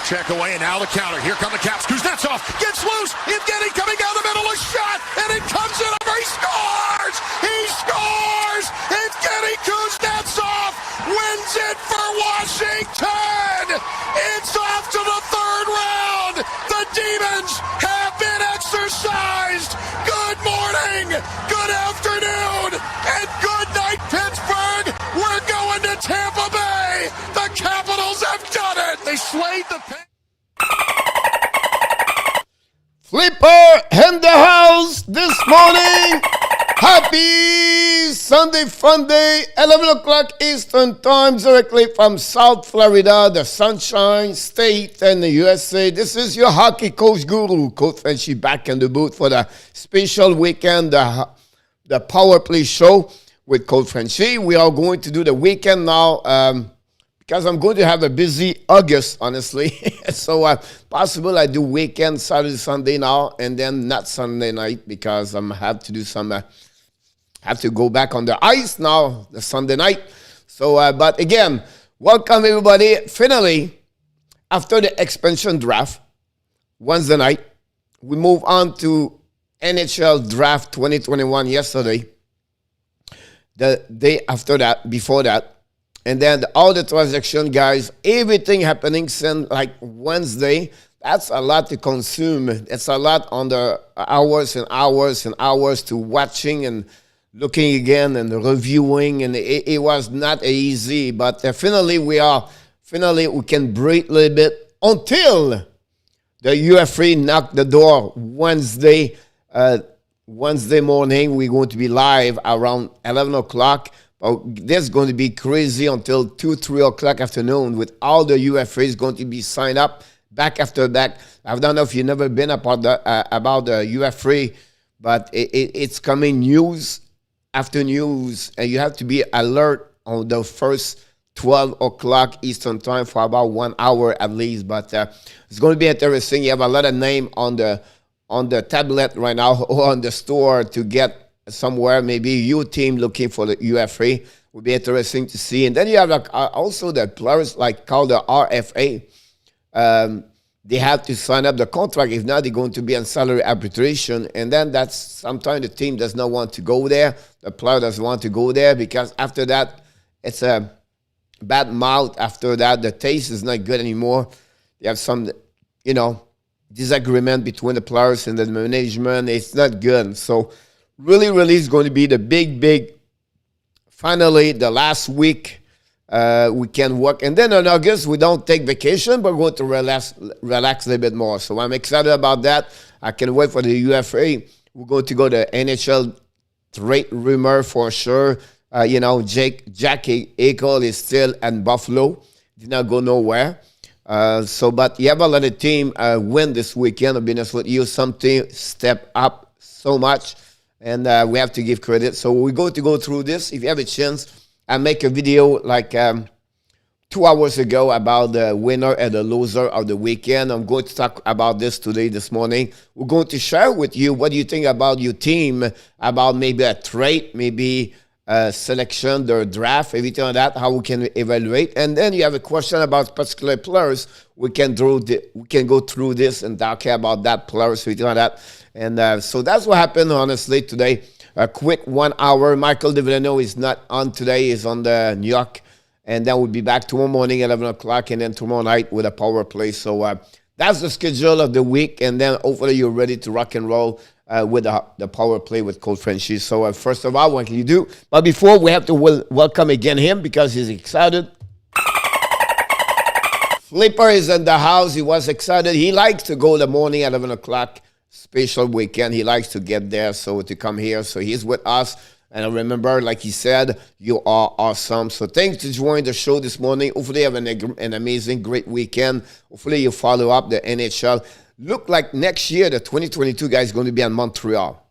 check away, and now the counter. Here come the Caps. Kuznetsov gets loose. Evgeny coming down the middle. A shot, and it comes in over. He scores! He scores! Evgeny Kuznetsov wins it for Washington! It's off to the third round! The Demons have been exercised! Good morning, good afternoon, and good night, Pittsburgh! We're going to Tampa Bay! The Capitals have done it! They slayed the... Flipper in the house this morning. Happy Sunday Fun Day, 11 o'clock Eastern Time, directly from South Florida, the Sunshine State and the USA. This is your hockey coach guru, Coach Frenchy, back in the booth for the special weekend, the Power Play show with Coach Frenchy. We are going to do the weekend now because I'm going to have a busy August, honestly. So possible I do weekend, Saturday, Sunday now, and then not Sunday night because I have to do some... have to go back on the ice now, the Sunday night. So, but again, welcome everybody. Finally, after the expansion draft, Wednesday night, we move on to NHL Draft 2021 yesterday. The day after that, before that, and then all the transaction, guys, everything happening since like Wednesday. That's a lot to consume. It's a lot on the hours and hours and hours to watching and looking again and reviewing, and it was not easy, but finally we can breathe a little bit until the UFA knocked the door Wednesday morning. We're going to be live around 11 o'clock. This is going to be crazy until 2, 3 o'clock afternoon with all the UFAs going to be signed up. Back after that, I don't know if you've never been about the UFA, but it's coming news after news, and you have to be alert on the first 12 o'clock Eastern Time for about 1 hour at least. But it's going to be interesting. You have a lot of name on the tablet right now or on the store to get somewhere. Maybe your team looking for the UFA would be interesting to see. And then you have also the players like called the RFA. They have to sign up the contract. If not, they're going to be on salary arbitration. And then that's sometimes the team does not want to go there. The player doesn't want to go there because after that, it's a bad mouth. After that, the taste is not good anymore. You have some, disagreement between the players and the management. It's not good. So really it's going to be the big, finally, the last week. We can work, and then in August we don't take vacation, but we're going to relax a little bit more. So I'm excited about that. I can wait for the UFA. We're going to go to NHL trade rumor for sure. Jackie Eichel is still in Buffalo. Did not go nowhere. But you have a lot of team win this weekend. I'll be honest with you. Some team step up so much, and we have to give credit. So we're going to go through this. If you have a chance, I make a video like 2 hours ago about the winner and the loser of the weekend. I'm going to talk about this this morning. We're going to share with you what do you think about your team, about maybe a trade, maybe a selection, their draft, everything like that, how we can evaluate. And then you have a question about particular players. We can go through this and talk about that players, everything like that. And so that's what happened, honestly, today. A quick 1 hour. Michael DeVillano is not on today. He's on the New York. And then we'll be back tomorrow morning, 11 o'clock, and then tomorrow night with a power play. So that's the schedule of the week. And then hopefully you're ready to rock and roll with the power play with Coach Frenchy. So first of all, what can you do? But before, we have to welcome again him because he's excited. Flipper is in the house. He was excited. He likes to go the morning, 11 o'clock. Special weekend. He likes to get there, so to come here. So he's with us. And remember, like he said, you are awesome. So thanks to join the show this morning. Hopefully you have an amazing, great weekend. Hopefully you follow up the NHL. Look like next year, the 2022 guy is going to be in Montreal,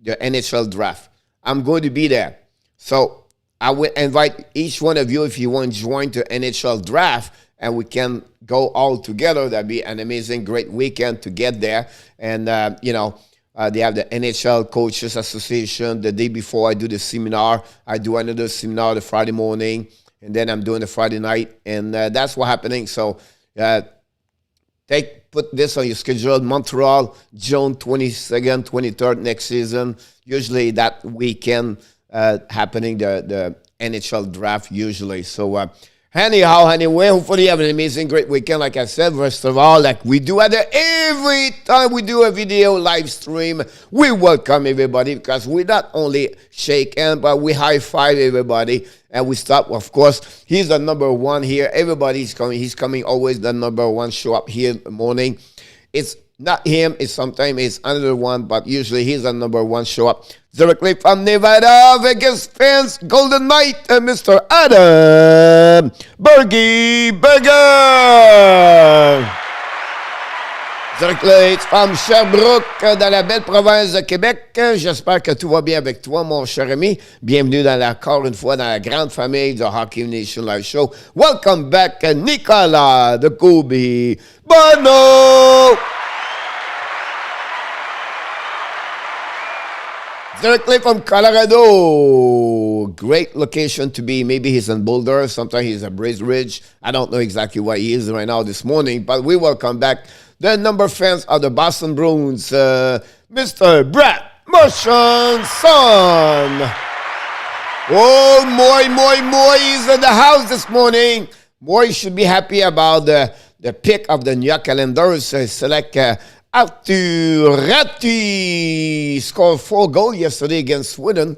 the NHL draft. I'm going to be there. So I will invite each one of you if you want to join the NHL draft, and we can go all together. That'd be an amazing, great weekend to get there. And, they have the NHL Coaches Association. The day before I do the seminar, I do another seminar the Friday morning, and then I'm doing the Friday night. And that's what's happening. So Put this on your schedule. Montreal, June 22nd, 23rd next season. Usually that weekend happening, the NHL draft usually. So anyhow, anyway, hopefully you have an amazing, great weekend. Like I said, first of all, like we do every time we do a video live stream, we welcome everybody because we not only shake hands, but we high five everybody. And we start, of course, he's the number one here. Everybody's coming. He's coming always the number one show up here in the morning. It's not him. It's sometimes it's another one, but usually he's the number one show up. Directly from Nevada, Vegas fans, Golden Knight, Mr. Adam Bergie Berger. Directly from Sherbrooke, dans la belle province de Québec. J'espère que tout va bien avec toi, mon cher ami. Bienvenue encore une fois dans la grande famille de Hockey Nation Live Show. Welcome back, Nicolas de Kobe Bono. Directly from Colorado. Great location to be. Maybe he's in Boulder. Sometimes he's at Braze Ridge. I don't know exactly where he is right now this morning, but we welcome back the number fans of the Boston Bruins, Mr. Brett Marchand's son. Oh, Moy, he's in the house this morning. Moy should be happy about the pick of the New York Islanders. Select Arthur Ratti scored 4 goals yesterday against Sweden.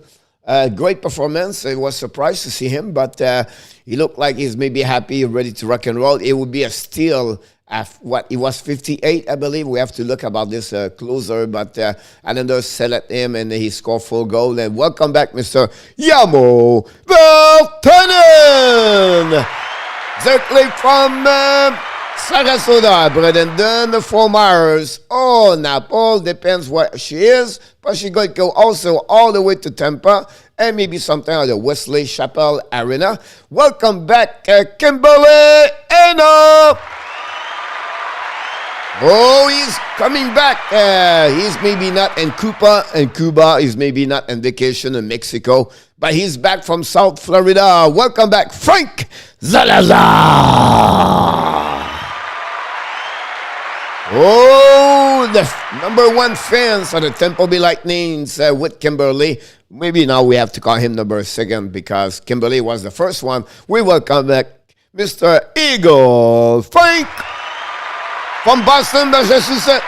Great performance. I was surprised to see him, but he looked like he's maybe happy, ready to rock and roll. It would be a steal. He was 58, I believe. We have to look about this closer, but Islanders select him and he scored 4 goals. And welcome back, Mr. Yamo Valtanen. Directly from Sarasota, Bradenton, Fort Myers. Oh, Naples, depends where she is, but she's going to go also all the way to Tampa and maybe sometime at the Wesley Chapel Arena. Welcome back, Kimberly Anna. Oh, he's coming back. He's maybe not in Cuba. He's maybe not on vacation in Mexico, but he's back from South Florida. Welcome back, Frank Zalazar. Oh, the number one fans of the Tampa Bay Lightning with Kimberly. Maybe now we have to call him number 2 because Kimberly was the first one. We welcome back Mr. Eagle Frank from Boston, Massachusetts.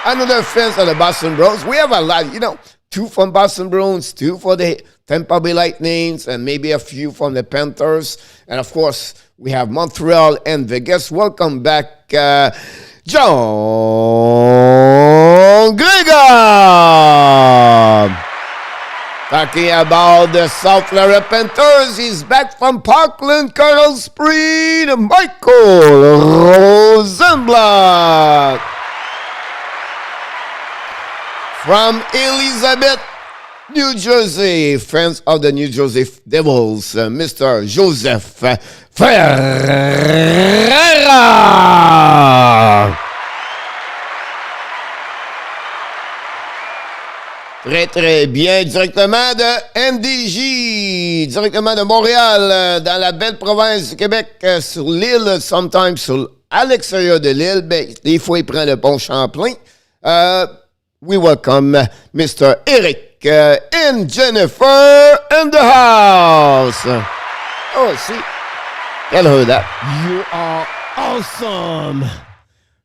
Another fans of the Boston Bruins. We have a lot, 2 from Boston Bruins, 2 for the Tampa Bay Lightnings, and maybe a few from the Panthers. And of course, we have Montreal and Vegas. Welcome back, John Gregor. Talking about the South Florida Panthers, he's back from Parkland, Carl Spree, Michael Rosenblatt. From Elizabeth, New Jersey, friends of the New Jersey Devils, Mr. Joseph Ferreira. Très, très bien. Directement de NDJ, directement de Montréal, dans la belle province du Québec, sur l'île, sometimes à l'extérieur de l'île, ben, des fois, il prend le pont Champlain. We welcome Mr. Eric and Jennifer in the house. Oh, see, tell her that. You are awesome.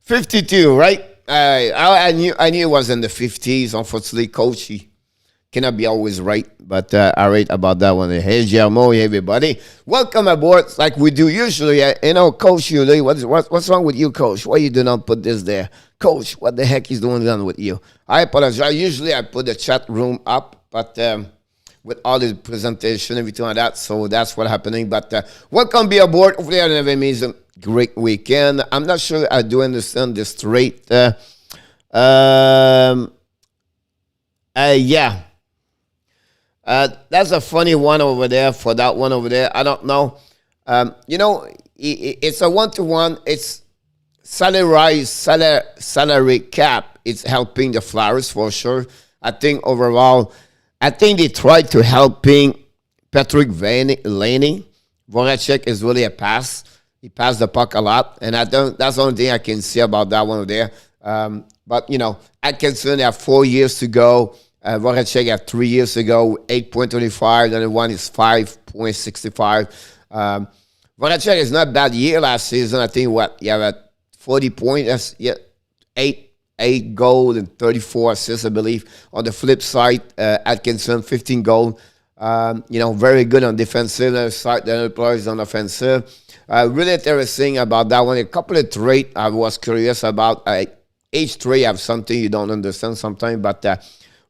52, right? I knew it was in the 50s. Unfortunately, Coach, he cannot be always right, but I rate about that one. Hey, Guillermo, hey, everybody. Welcome aboard, like we do usually. Coach, what's wrong with you, Coach? Why you do not put this there? Coach, what the heck is going on with you? I apologize. Usually I put the chat room up, but with all the presentation, everything like that, so that's what's happening. But welcome, be aboard. Hopefully you have an amazing, great weekend. I'm not sure I do understand this straight. Yeah. That's a funny one over there for that one over there. I don't know. It's a one-to-one. It's salary cap. It's helping the Flyers for sure. I think overall, they tried to helping Patrick Laney. Voracek is really a pass. He passed the puck a lot, and I don't. That's the only thing I can see about that one over there. But Atkinson have 4 years to go. Voracek have 3 years to go, 8.25. Then the one is 5.65. Voracek is not a bad year last season. I think you have a 40 points. Yeah, eight goals and 34 assists, I believe. On the flip side, Atkinson 15 goals. Very good on defensive side. The other players on offensive. Really interesting about that one. A couple of traits I was curious about. Each trait have something you don't understand sometimes, but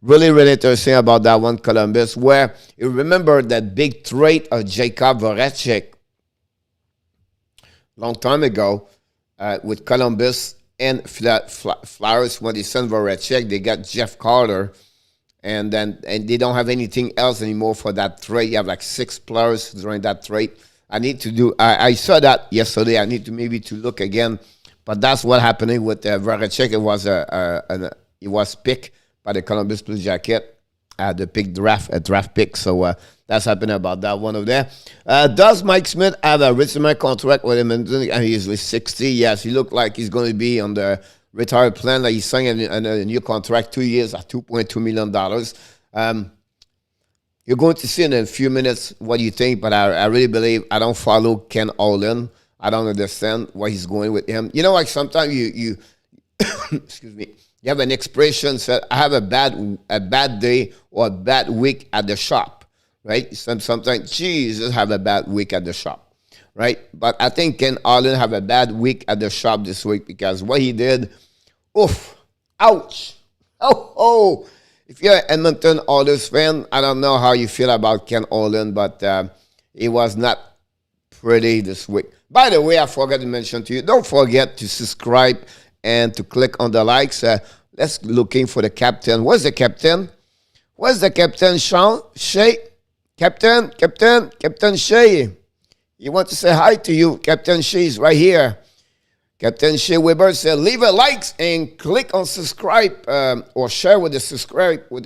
really, really interesting about that one, Columbus, where you remember that big trait of Jacob Voracek long time ago with Columbus and Flyers when they sent Voracek, they got Jeff Carter, and they don't have anything else anymore for that trade. You have like 6 players during that trade. I saw that yesterday. I need to maybe to look again, but that's what happening with Voracek. It was picked by the Columbus Blue Jackets at the draft pick. So that's happening about that one over there. Does Mike Smith have a retirement contract with Edmonton? He's 60. Yes, he looked like he's going to be on the retired plan. Like he's signing a new contract, 2 years at $2.2 million. You're going to see in a few minutes what you think, but I really believe I don't follow Ken Holland. I don't understand why he's going with him. Like sometimes you excuse me, you have an expression said, I have a bad day or a bad week at the shop, right? Sometimes Jesus have a bad week at the shop, right? But I think Ken Holland have a bad week at the shop this week because what he did, ouch, oh. If you're an Edmonton Oilers fan, I don't know how you feel about Ken Holland, but it was not pretty this week. By the way, I forgot to mention to you, don't forget to subscribe and to click on the likes. Let's looking for the captain. Where's the captain? Where's the captain, Sean? Shea? Captain Shea. You want to say hi to you. Captain Shea is right here. Captain Shea Weber said, leave a like and click on subscribe or share with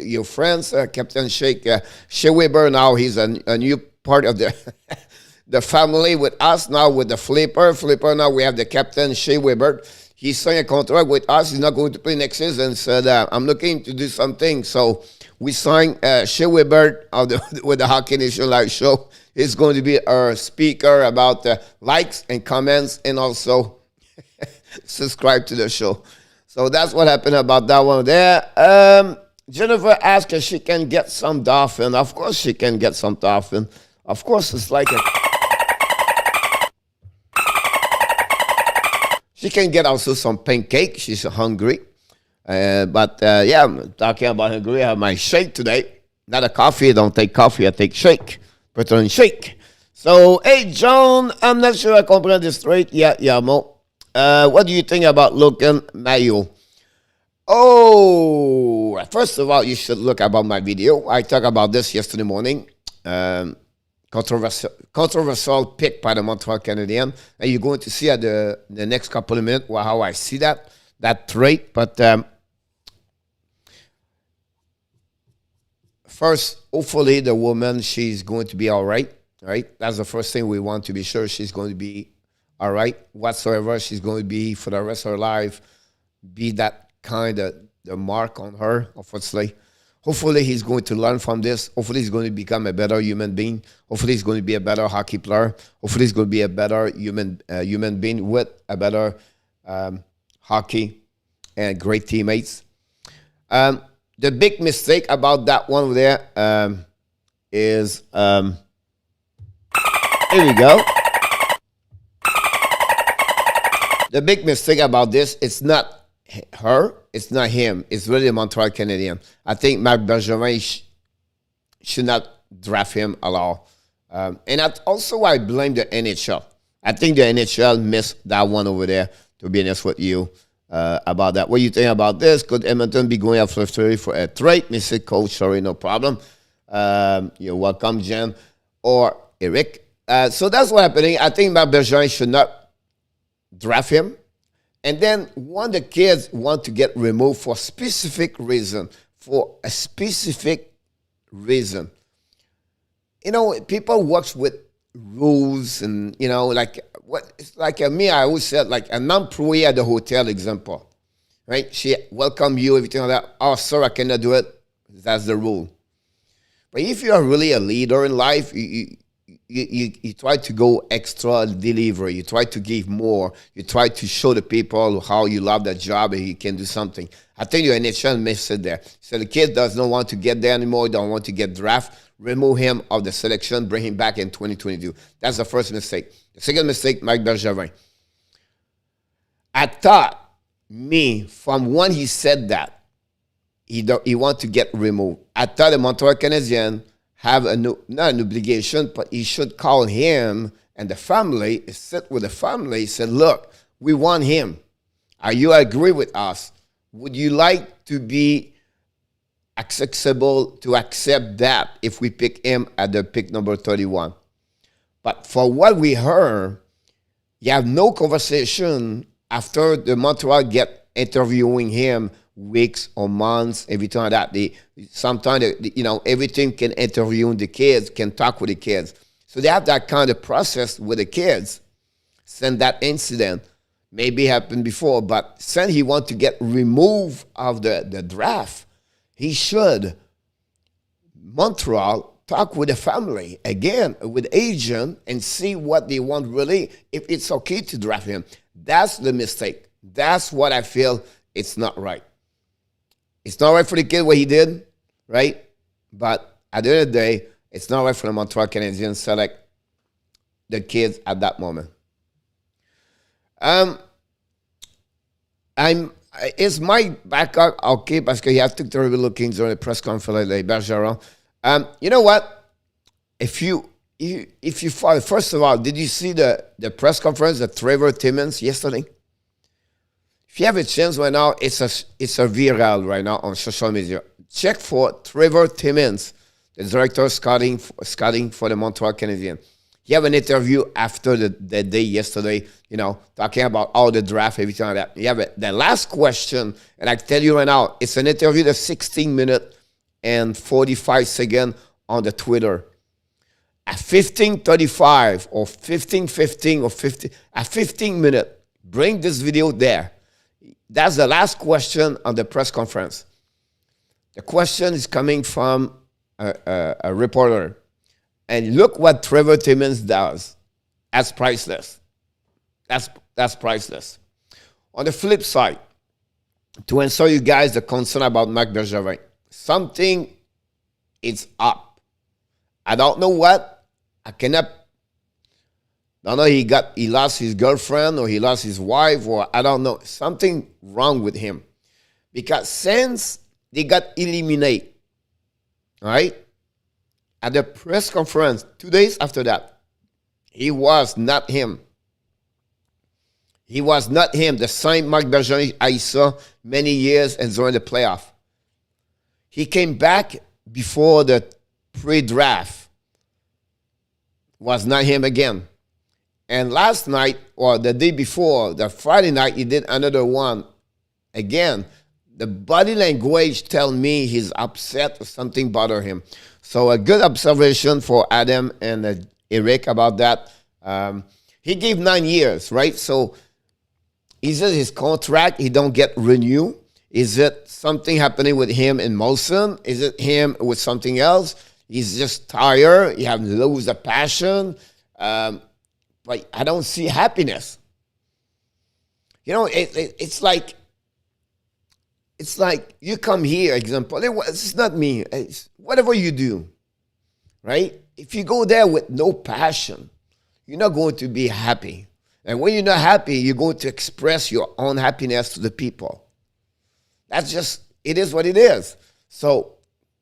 your friends. Captain Shea Weber, now he's a new part of the family with us now with the Flipper. Now we have the Captain Shea Weber. He signed a contract with us. He's not going to play next season. Said, I'm looking to do something. So we signed Shea Weber with the Hockey Nation Live Show. He's going to be our speaker about likes and comments and also subscribe to the show. So that's what happened about that one there. Jennifer asked if she can get some dolphin. Of course she can get some dolphin. Of course it's like she can get also some pancake. She's hungry. But I'm talking about hungry. I have my shake today. Not a coffee. I don't take coffee. I take shake. Protein shake. So, hey, John, I'm not sure I comprehend this straight. Yeah, Mo. What do you think about Logan Mayo? Oh, first of all, you should look about my video. I talked about this yesterday morning. Controversial pick by the Montreal Canadiens. And you're going to see at the next couple of minutes how I see that trait. But first, hopefully the woman, she's going to be all right. Right? That's the first thing we want to be sure she's going to be all right, whatsoever she's going to be for the rest of her life, be that kind of the mark on her, unfortunately. Hopefully he's going to learn from this. Hopefully he's going to become a better human being. Hopefully he's going to be a better hockey player. Hopefully he's going to be a better human being with a better hockey and great teammates. The big mistake about that one there is, here we go. The big mistake about this, it's not her, it's not him, it's really the Montreal Canadiens. I think Marc Bergevin should not draft him at all. And also I blame the NHL. I think the NHL missed that one over there, to be honest with you, about that. What do you think about this? Could Edmonton be going after 30 for a trade? Mr. Coach, sorry, no problem. You're welcome, Jen or Eric. So that's what's happening. I think Marc Bergevin should not draft him. And then when the kids want to get removed for a specific reason, people work with rules and, like what it's like me, I always said, like an employee at the hotel example, right? She welcome you, everything like that. Oh, sir, I cannot do it. That's the rule. But if you are really a leader in life, you try to go extra delivery. You try to give more. You try to show the people how you love that job and you can do something. I think your NHL missed it there. So the kid does not want to get there anymore, don't want to get drafted. Remove him of the selection, bring him back in 2022. That's the first mistake. The second mistake, Mike Bergevin. I thought, from when he said that, he want to get removed. I thought the Montreal Canadiens have not an obligation, but he should call him and the family, sit with the family, said, look, we want him. Are you agree with us? Would you like to be accessible to accept that if we pick him at the pick number 31? But for what we heard, you have no conversation after the Montreal get interviewing him weeks or months, everything like that. Sometimes, everything can interview the kids, can talk with the kids. So they have that kind of process with the kids. Since that incident maybe happened before, but since he want to get removed of the draft, he should, Montreal, talk with the family, again, with agent, and see what they want really, if it's okay to draft him. That's the mistake. That's what I feel it's not right. It's not right for the kid what he did, right? But at the end of the day, it's not right for the Montreal Canadiens to select the kids at that moment. Is my backup okay? Parce qu'il a tout terrible looking during the press conference like Bergeron. You know what? If you follow, first of all, did you see the press conference of Trevor Timmins yesterday? If you have a chance right now, it's a viral right now on social media. Check for Trevor Timmins, the director scouting for the Montreal Canadiens. He have an interview after the day yesterday, talking about all the draft, everything like that. You have the last question, and I tell you right now, it's an interview that's 16 minutes and 45 seconds on the Twitter. At 15:35 or 15:15 or 50, at 15 minutes, bring this video there. That's the last question on the press conference. The question is coming from a reporter. And look what Trevor Timmins does. That's priceless. That's priceless. On the flip side, to answer you guys the concern about Marc Bergevin, something is up. I don't know what. I don't know, he lost his girlfriend or he lost his wife, or I don't know. Something wrong with him. Because since they got eliminated, all right, at the press conference 2 days after that, he was not him. He was not him, the same Marc Bergevin I saw many years and during the playoff. He came back before the pre-draft. Was not him again. And last night, or the day before, the Friday night, he did another one. Again, the body language tell me he's upset or something bother him. So a good observation for Adam and Eric about that. He gave 9 years, right? So is it his contract he don't get renewed? Is it something happening with him in Molson? Is it him with something else? He's just tired. You have lose the passion. But I don't see happiness. It's like you come here, example. It's not me. It's whatever you do, right? If you go there with no passion, you're not going to be happy. And when you're not happy, you're going to express your own happiness to the people. That's just, it is what it is. So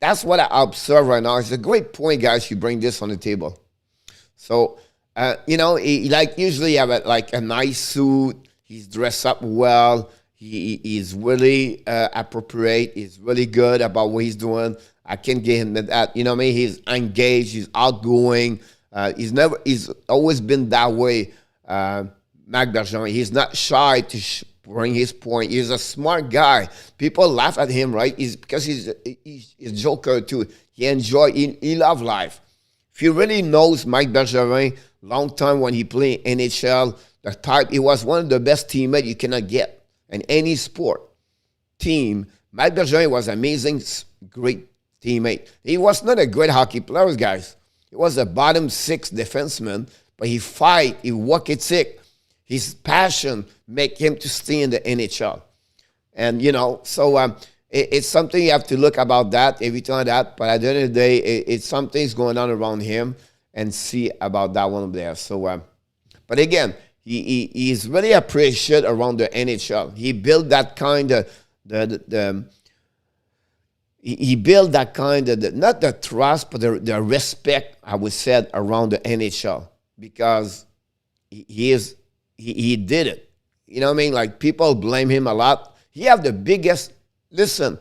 that's what I observe right now. It's a great point, guys, you bring this on the table. So, he usually have a nice suit. He's dressed up well. He's really appropriate. He's really good about what he's doing. I can get him that. He's engaged. He's outgoing. He's always been that way. Marc Bergevin. He's not shy to bring his point. He's a smart guy. People laugh at him, right? Because he's a joker too. He loves life. If you really knows Mike Bergevin, long time when he played NHL, the type, he was one of the best teammates you cannot get in any sport team. Mike Bergevin was amazing, great teammate. He was not a great hockey player, guys. He was a bottom six defenseman, but he fight, he work ethic. His passion make him to stay in the NHL. And, so it's something you have to look about that, every time that. But at the end of the day, it's something's going on around him and see about that one there. So, but again, he's really appreciated around the NHL. He built that kind of, he built that kind of, not the trust, but the respect, I would say, around the NHL. Because he did it. You know what I mean? Like, people blame him a lot. He have the biggest, listen,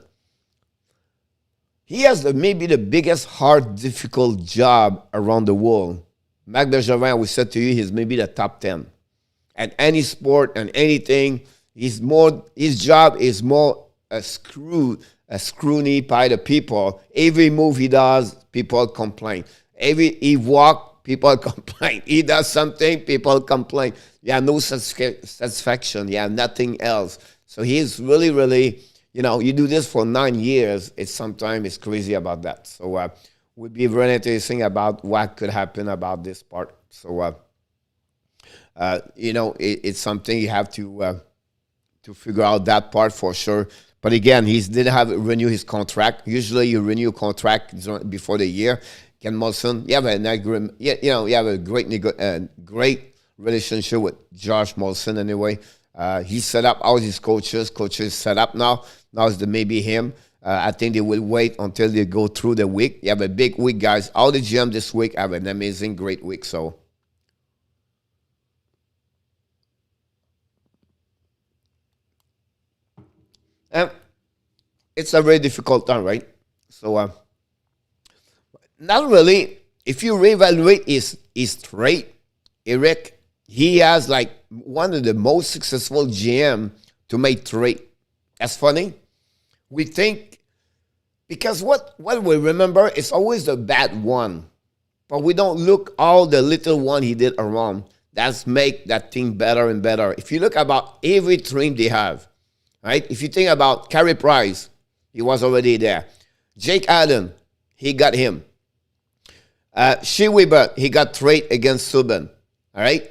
he has maybe the biggest hard, difficult job around the world. Marc Bergevin, we said to you, he's maybe the top 10. At any sport and anything, his job is more a scrutiny by the people. Every move he does, people complain. He walk, people complain. He does something, people complain. You have no satisfaction. You have nothing else. So he's really, really, you do this for 9 years. Sometimes it's crazy about that. So would be very interesting about what could happen about this part. So, it's something you have to figure out that part for sure. But again, he didn't have to renew his contract. Usually you renew a contract before the year. Ken Molson, you have you have a great relationship with Josh Molson anyway. He set up all his coaches. Coaches set up now. Now it's maybe him. I think they will wait until they go through the week. You have a big week, guys. All the GM this week have an amazing, great week. So, it's a very difficult time, right? So, not really. If you reevaluate his trait, Eric, he has like one of the most successful GM to make trade. That's funny. We think, because what we remember is always the bad one, but we don't look all the little one he did around. That's make that team better and better. If you look about every team they have, right? If you think about Carey Price, he was already there. Jake Allen, he got him. Shea Weber, he got trade against Subban. All right?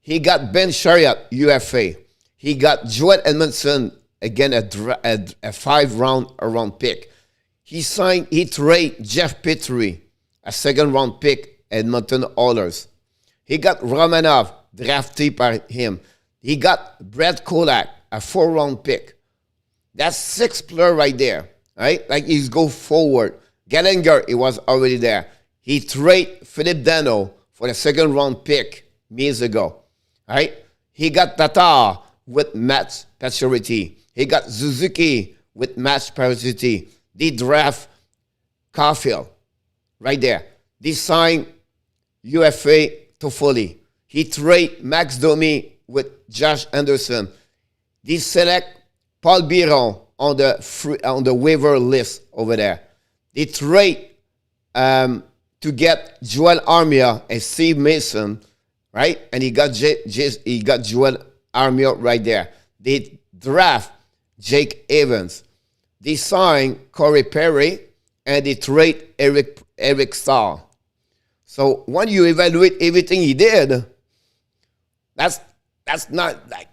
He got Ben Chariot, UFA. He got Joel Edmondson, again, a 5-round pick. He traded Jeff Petrie, a 2nd-round pick, Edmonton Oilers. He got Romanov, drafted by him. He got Brett Kulak, a 4-round pick. That's 6 players right there, right? Like, he's go forward. Gallagher, he was already there. He traded Philip Dano for the 2nd-round pick years ago, right? He got Tatar with Matt Pacioretty. He got Suzuki with Matt Pacioretty. They draft Caulfield right there. They signed UFA Toffoli. He trade Max Domi with Josh Anderson. They select Paul Biron on the waiver list over there. They trade to get Joel Armia and Steve Mason, right? And he got Joel Armia right there. They draft Jake Evans. They sign Corey Perry, and they trade Eric Stahl. So when you evaluate everything he did, that's not like,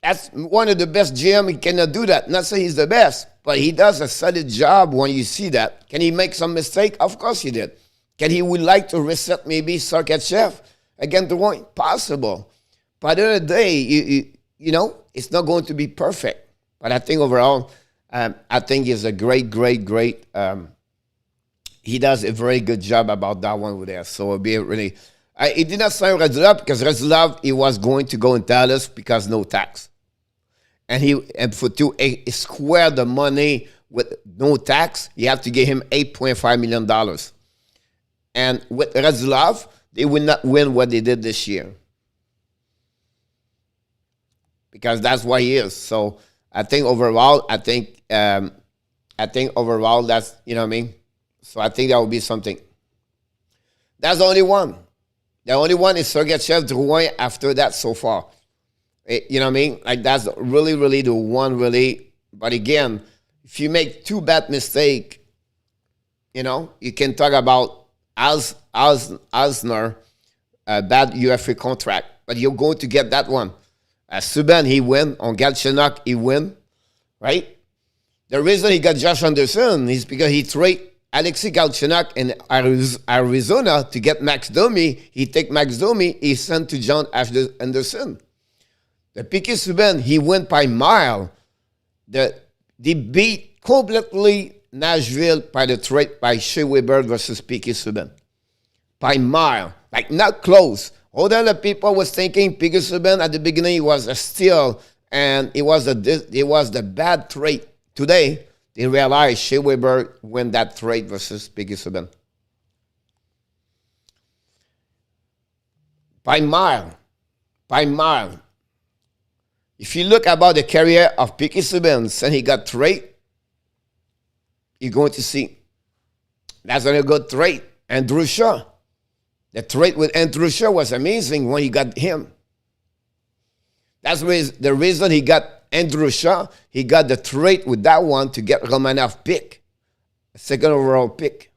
that's one of the best GM. He cannot do that. Not say he's the best, but he does a solid job when you see that. Can he make some mistake? Of course he did. Can he would like to reset maybe Sergachev against the one? Possible. But at the end of the day, you know, it's not going to be perfect. But I think overall, I think he's a great. He does a very good job about that one over there. So it'll be really. He did not sign Radulov because Radulov, he was going to go in Dallas because no tax. And to square the money with no tax, you have to give him $8.5 million. And with Radulov, they will not win what they did this year. Because that's what he is. So I think overall, that's, you know what I mean? So I think that would be something. That's the only one. The only one is Sergachev, Drouin after that so far. You know what I mean? Like, that's really, really the one, really. But again, if you make two bad mistakes, you know, you can talk about Alsner, bad UFA contract, but you're going to get that one. Subban, he win. On Galchenyuk, he win, right? The reason he got Josh Anderson is because he traded Alexei Galchenyuk in Arizona to get Max Domi. He take Max Domi, he sent to John Anderson. The Piquet Subban, he went by mile. They beat completely Nashville by the trade by Shea Weber versus Piquet Subban. By mile. Like, not close. All the other people was thinking Piquet Subban at the beginning, it was a steal and it was the bad trade. Today, they realize Shea Weber won that trade versus Piquet Subban. By mile. By mile. If you look about the career of Piquet Subban since he got traded, you're going to see that's a good trade. Andrew Shaw. The trade with Andrew Shaw was amazing when he got him. That's the reason he got Andrew Shaw. He got the trade with that one to get Romanov pick, a second overall pick.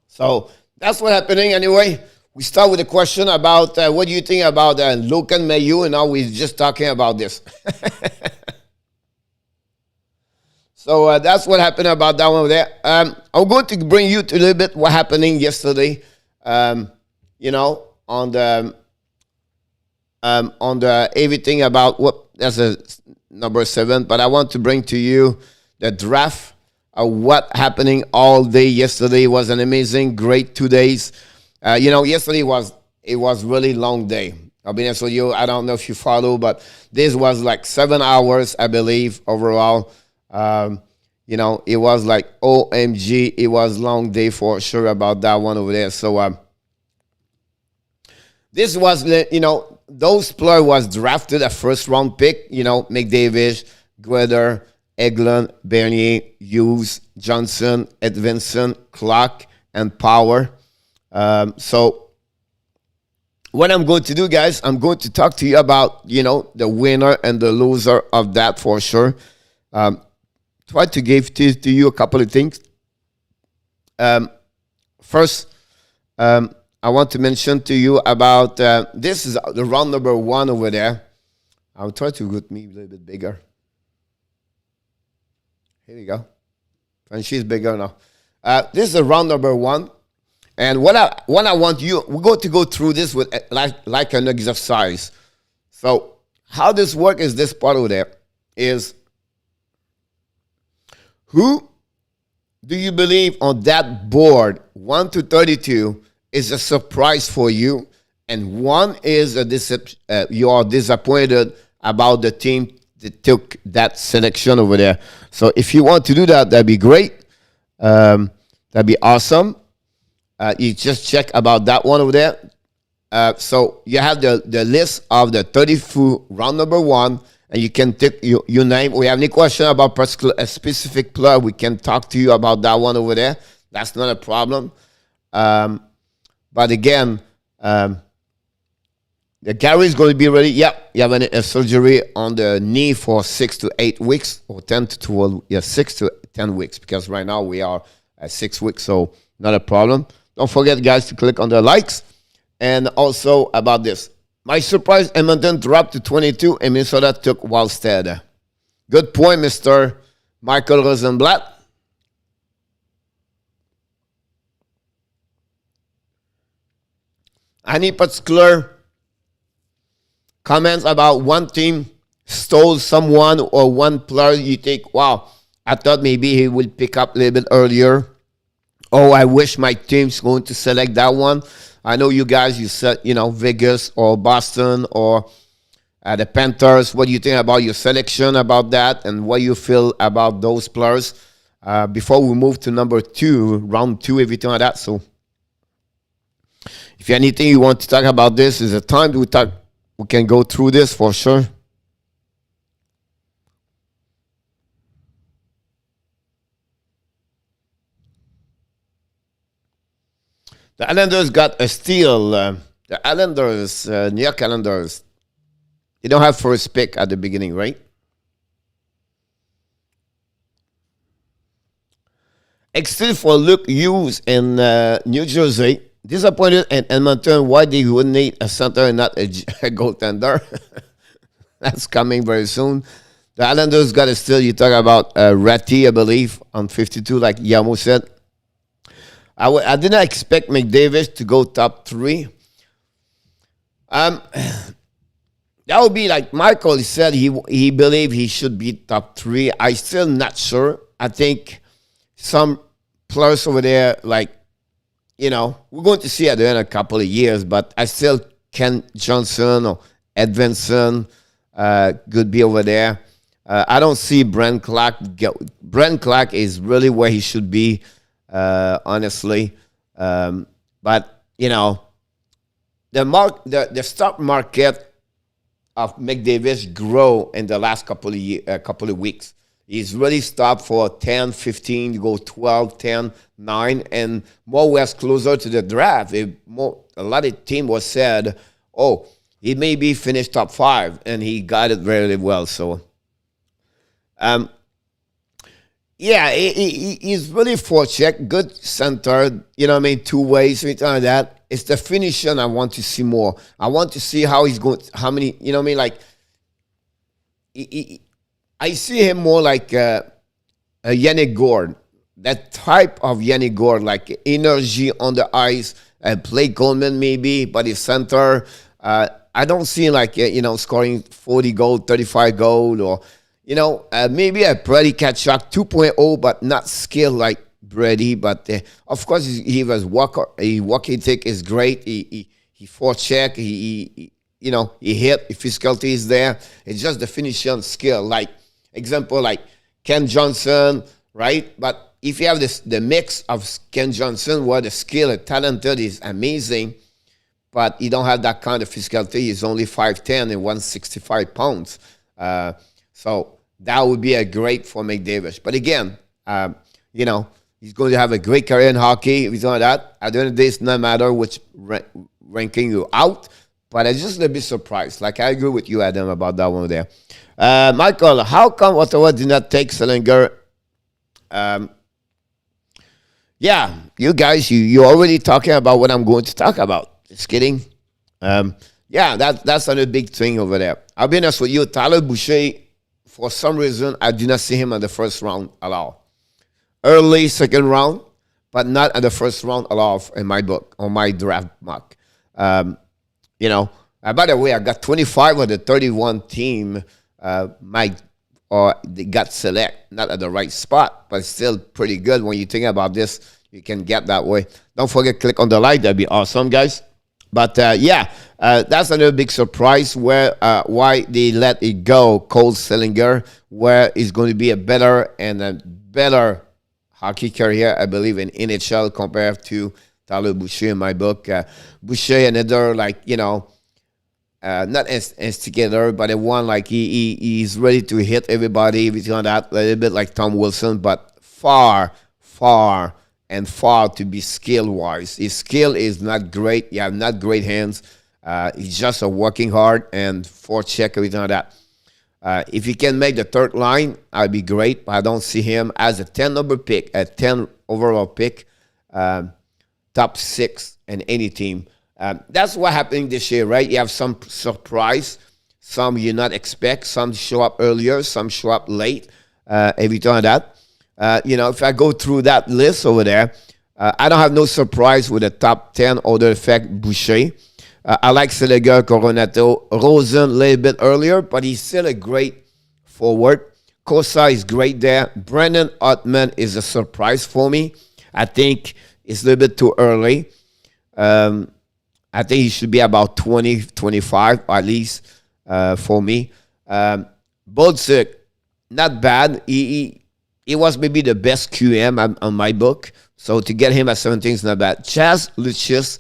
So that's what's happening anyway. We start with a question about what do you think about Logan Mailloux, and now we're just talking about this. So that's what happened about that one over there. I'm going to bring you to a little bit what happening yesterday. You know, on the everything about that's a number 7. But I want to bring to you the draft. What happening all day yesterday was an amazing, great 2 days. You know, yesterday it was really long day. I'll be honest with you. I don't know if you follow, but this was like 7 hours, I believe, overall. You know, it was like OMG. It was long day for sure about that one over there. So this was, you know, those players was drafted a first round pick. You know, McDavid, Gueder, Eglin, Bernier, Hughes, Johnson, Edvinson, Clark, and Power. So what I'm going to do, guys, I'm going to talk to you about, you know, the winner and the loser of that for sure. Try to give to you a couple of things. First, I want to mention to you about, this is the round number 1 over there. I'll try to get me a little bit bigger. Here we go. And she's bigger now. This is the round number 1. And what I want you, we're going to go through this with like an exercise. So how this works is this part over there is, who do you believe on that board 1 to 32 is a surprise for you, and 1 is you are disappointed about the team that took that selection over there. So if you want to do that, that'd be great. That'd be awesome. You just check about that one over there. So you have the list of the 32 round number 1, and you can take your name. We have any question about a specific player, we can talk to you about that one over there. That's not a problem. But again, the Gary is going to be ready. Yep, you have a surgery on the knee for 6 to 8 weeks, or 10 to 12. Yeah, 6 to 10 weeks, because right now we are at 6 weeks, so not a problem. Don't forget, guys, to click on the likes. And also about this. My surprise, Edmonton dropped to 22, and Minnesota took Wallstead. Good point, Mr. Michael Rosenblatt. Any particular comments about one team stole someone or one player you think, wow, I thought maybe he would pick up a little bit earlier. Oh, I wish my team's going to select that one. I know you guys, you said, you know, Vegas or Boston or the Panthers. What do you think about your selection about that, and what you feel about those players? Before we move to number 2, round 2, everything like that. So if you have anything you want to talk about, this is a time we talk. We can go through this for sure. The Islanders got a steal. The Islanders, New York Islanders, they don't have first pick at the beginning, right? Except for Luke Hughes in New Jersey. Disappointed in Edmonton why they would need a center and not a goaltender. That's coming very soon. The Islanders got a steal. You talk about Ratty, I believe, on 52, like Yamo said. I did not expect McDavid to go top 3. That would be like Michael said, he believed he should be top 3. I still not sure. I think some players over there, like, we're going to see at the end of a couple of years, but I still Ken Johnson or Edvinson could be over there. I don't see Brent Clark. Brent Clark is really where he should be, honestly. But, the stock market of McDavid grow in the last couple of weeks. He's really stopped for 10, 15, you go 12, 10, 9, and more or less closer to the draft. A lot of team was said, oh, he may be finished top 5, and he got it very well. So, he's really forecheck, good center, 2 ways, something like that. It's the finishing I want to see more. I want to see how he's going, how many, I see him more like a Yannick Gord, that type of Yannick Gord, like energy on the ice, play Goldman maybe, but his center. I don't see like, scoring 40 goal, 35 goal, or, maybe a Brady Kachuk 2.0, but not skill like Brady. But of course, he was walker. His walk ethic is great. He forecheck. He hit. The physicality is there. It's just the finishing skill. Like, example, like Ken Johnson, right? But if you have the mix of Ken Johnson, where the skill and talented is amazing, but you don't have that kind of physicality, he's only 5'10" and 165 pounds. So that would be a great for McDavid. But again, he's going to have a great career in hockey. If he's on that, at the end of the day, it's not matter which ranking you out. But I'm just a little bit surprised. Like, I agree with you, Adam, about that one there. Michael, how come Ottawa did not take Selinger? You guys, you're already talking about what I'm going to talk about. Just kidding. That's another big thing over there. I'll be honest with you, Tyler Boucher, for some reason, I did not see him in the first round at all. Early second round, but not in the first round at all in my book, on my draft mock. By the way, I got 25 of the 31 team. They got select, not at the right spot, but still pretty good when you think about this. You can get that way. Don't forget, click on the like. That'd be awesome, guys. But that's another big surprise why they let it go. Cole Sillinger, where he's going to be a better hockey career, I believe, in NHL compared to Tyler Boucher in my book. Boucher, another not instigator, but a one like he's ready to hit everybody. Everything like that, a little bit like Tom Wilson, but far to be skill-wise. His skill is not great. You have not great hands. He's just working hard and forecheck, everything like that. If he can make the third line, I'd be great. But I don't see him as a 10 number pick, a 10 overall pick, top 6 in any team. That's what happening this year, right? You have some surprise, some you not expect, some show up earlier, some show up late, everything like that. If I go through that list over there, I don't have no surprise with the top 10 order effect Boucher. I like Seliger, Coronato, Rosen a little bit earlier, but he's still a great forward. Kosa is great there. Brendan Ottman is a surprise for me. I think it's a little bit too early. I think he should be about 20, 25 at least for me. Bolduc, not bad. He was maybe the best QM on my book. So to get him at 17 is not bad. Chaz Lucius,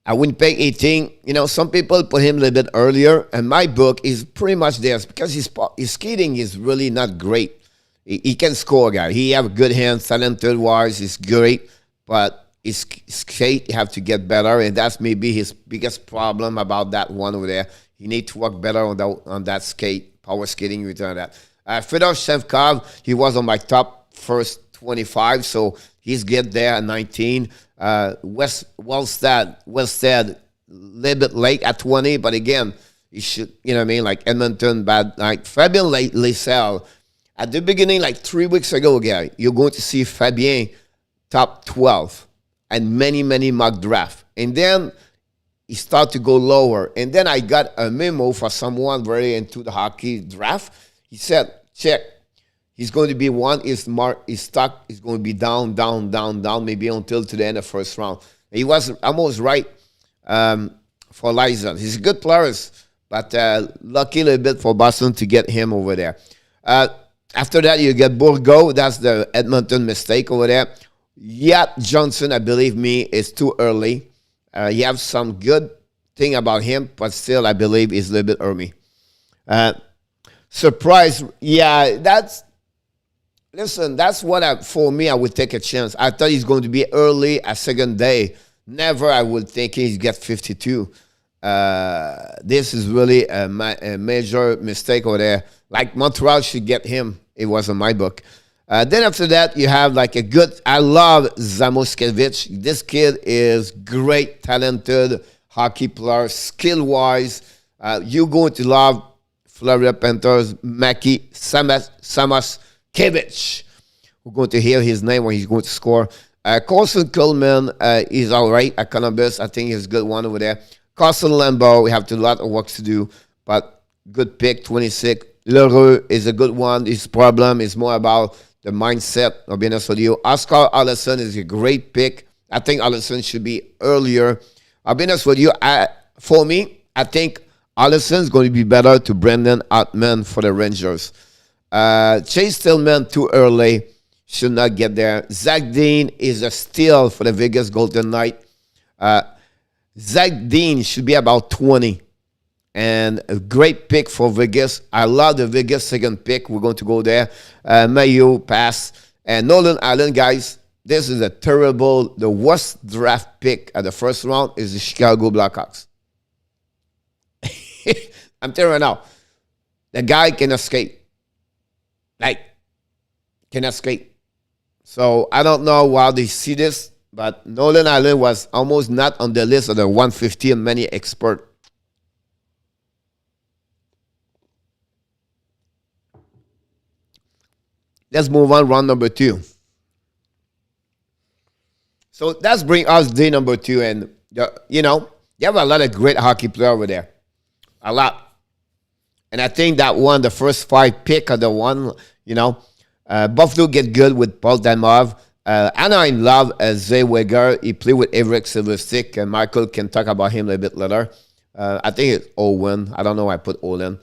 I wouldn't pay 18. Some people put him a little bit earlier. And my book is pretty much there because his skating is really not great. He can score, guy. He have good hands, talented wise. He's great. but his skate have to get better, and that's maybe his biggest problem about that one over there. He need to work better on that skate, power skating, return that. Fedor Shevkov, he was on my top first 25, so he's get there at 19. Wellstead, a little bit late at 20, but again, he should, you know what I mean, like Edmonton, bad night. Fabien Lysell, at the beginning, like 3 weeks ago, guy, you're going to see Fabien top 12 and many mock draft. And then he started to go lower. And then I got a memo for someone very into the hockey draft. He said, check. He's going to be one. His stock is going to be down, maybe until to the end of the first round. He was almost right for Liza. He's a good player, but lucky a little bit for Boston to get him over there. After that, you get Bourgault. That's the Edmonton mistake over there. Yet Johnson, I believe me, is too early. You have some good thing about him, but still, I believe he's a little bit early. Surprise, yeah, that's what for me, I would take a chance. I thought he's going to be early a second day. Never I would think he's get 52. This is really a major mistake over there. Like Montreal should get him. It was in my book. Then after that, you have like a good, I love Zamoskevich. This kid is great, talented hockey player, skill-wise. You're going to love Florida Panthers, Maki Samaskevich. We're going to hear his name when he's going to score. Carson Coleman is all right at Columbus. I think he's a good one over there. Carson Lambeau, we have a lot of work to do, but good pick, 26. Leroux is a good one. His problem is more about the mindset, I'll be honest with you. Oscar Allison is a great pick. I think Allison should be earlier. I'll be honest with you. For me, I think Allison is going to be better to Brendan Hartman for the Rangers. Chase Tillman, too early. Should not get there. Zach Dean is a steal for the Vegas Golden Knight. Zach Dean should be about 20. And a great pick for Vegas. I love the Vegas second pick. We're going to go there. Mayo, pass. And Nolan Allen, guys, this is the worst draft pick at the first round is the Chicago Blackhawks. I'm telling you right now, the guy cannot skate. Cannot skate. So I don't know why they see this, but Nolan Allen was almost not on the list of the 150 and many experts. Let's move on, round number 2. So that's bring us day number 2. And, you have a lot of great hockey players over there. A lot. And I think that one, the first 5 pick of the one, Buffalo get good with Paul Damov. Anaheim love Zay Weger. He played with Eric Silverstick, and Michael can talk about him a little bit later. I think it's Owen. I don't know why I put Olin.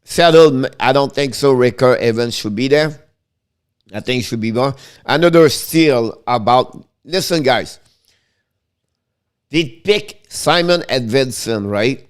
Seattle, I don't think so. Ricker Evans should be there. I think should be more. Another steal about, listen, guys. They pick Simon Edvidson, right?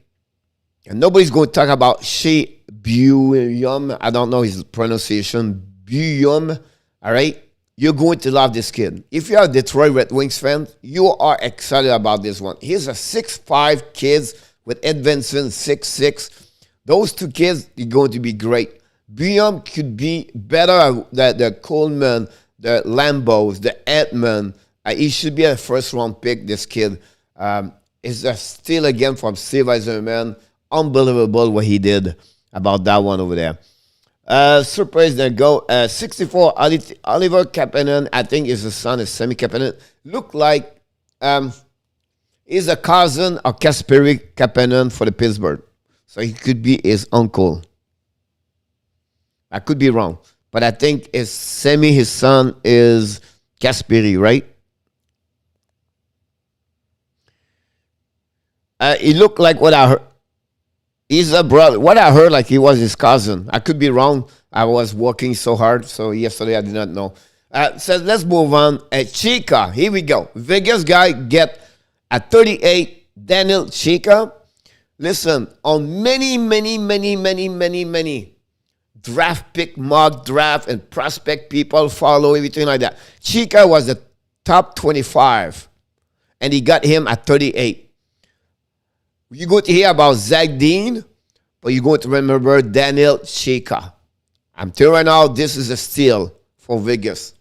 And nobody's going to talk about Shea Buium. I don't know his pronunciation. Buium, all right? You're going to love this kid. If you're a Detroit Red Wings fan, you are excited about this one. He's a 6'5" kid with Edvidson 6'6". Those 2 kids are going to be great. Buium could be better than the Coleman, the Lambos, the Edmund. He should be a first-round pick, this kid. Is a steal again from Steve Eiserman. Unbelievable what he did about that one over there. Surprise, there go. 64, Oliver Kapanen, I think is the son of Semi Kapanen. Look like he's a cousin of Kasperi Kapanen for the Pittsburgh. So he could be his uncle. I could be wrong. But I think his son is Kasperi, right? He looked like what I heard. He's a brother. What I heard, like he was his cousin. I could be wrong. I was working so hard, so yesterday I did not know. So let's move on. Chica, here we go. Vegas guy get at 38, Daniel Chica. Listen, on many draft pick, mock draft, and prospect people follow everything like that. Chica was the top 25, and he got him at 38. You're going to hear about Zach Dean, but you're going to remember Daniel Chayka. I'm telling you right now, this is a steal for Vegas.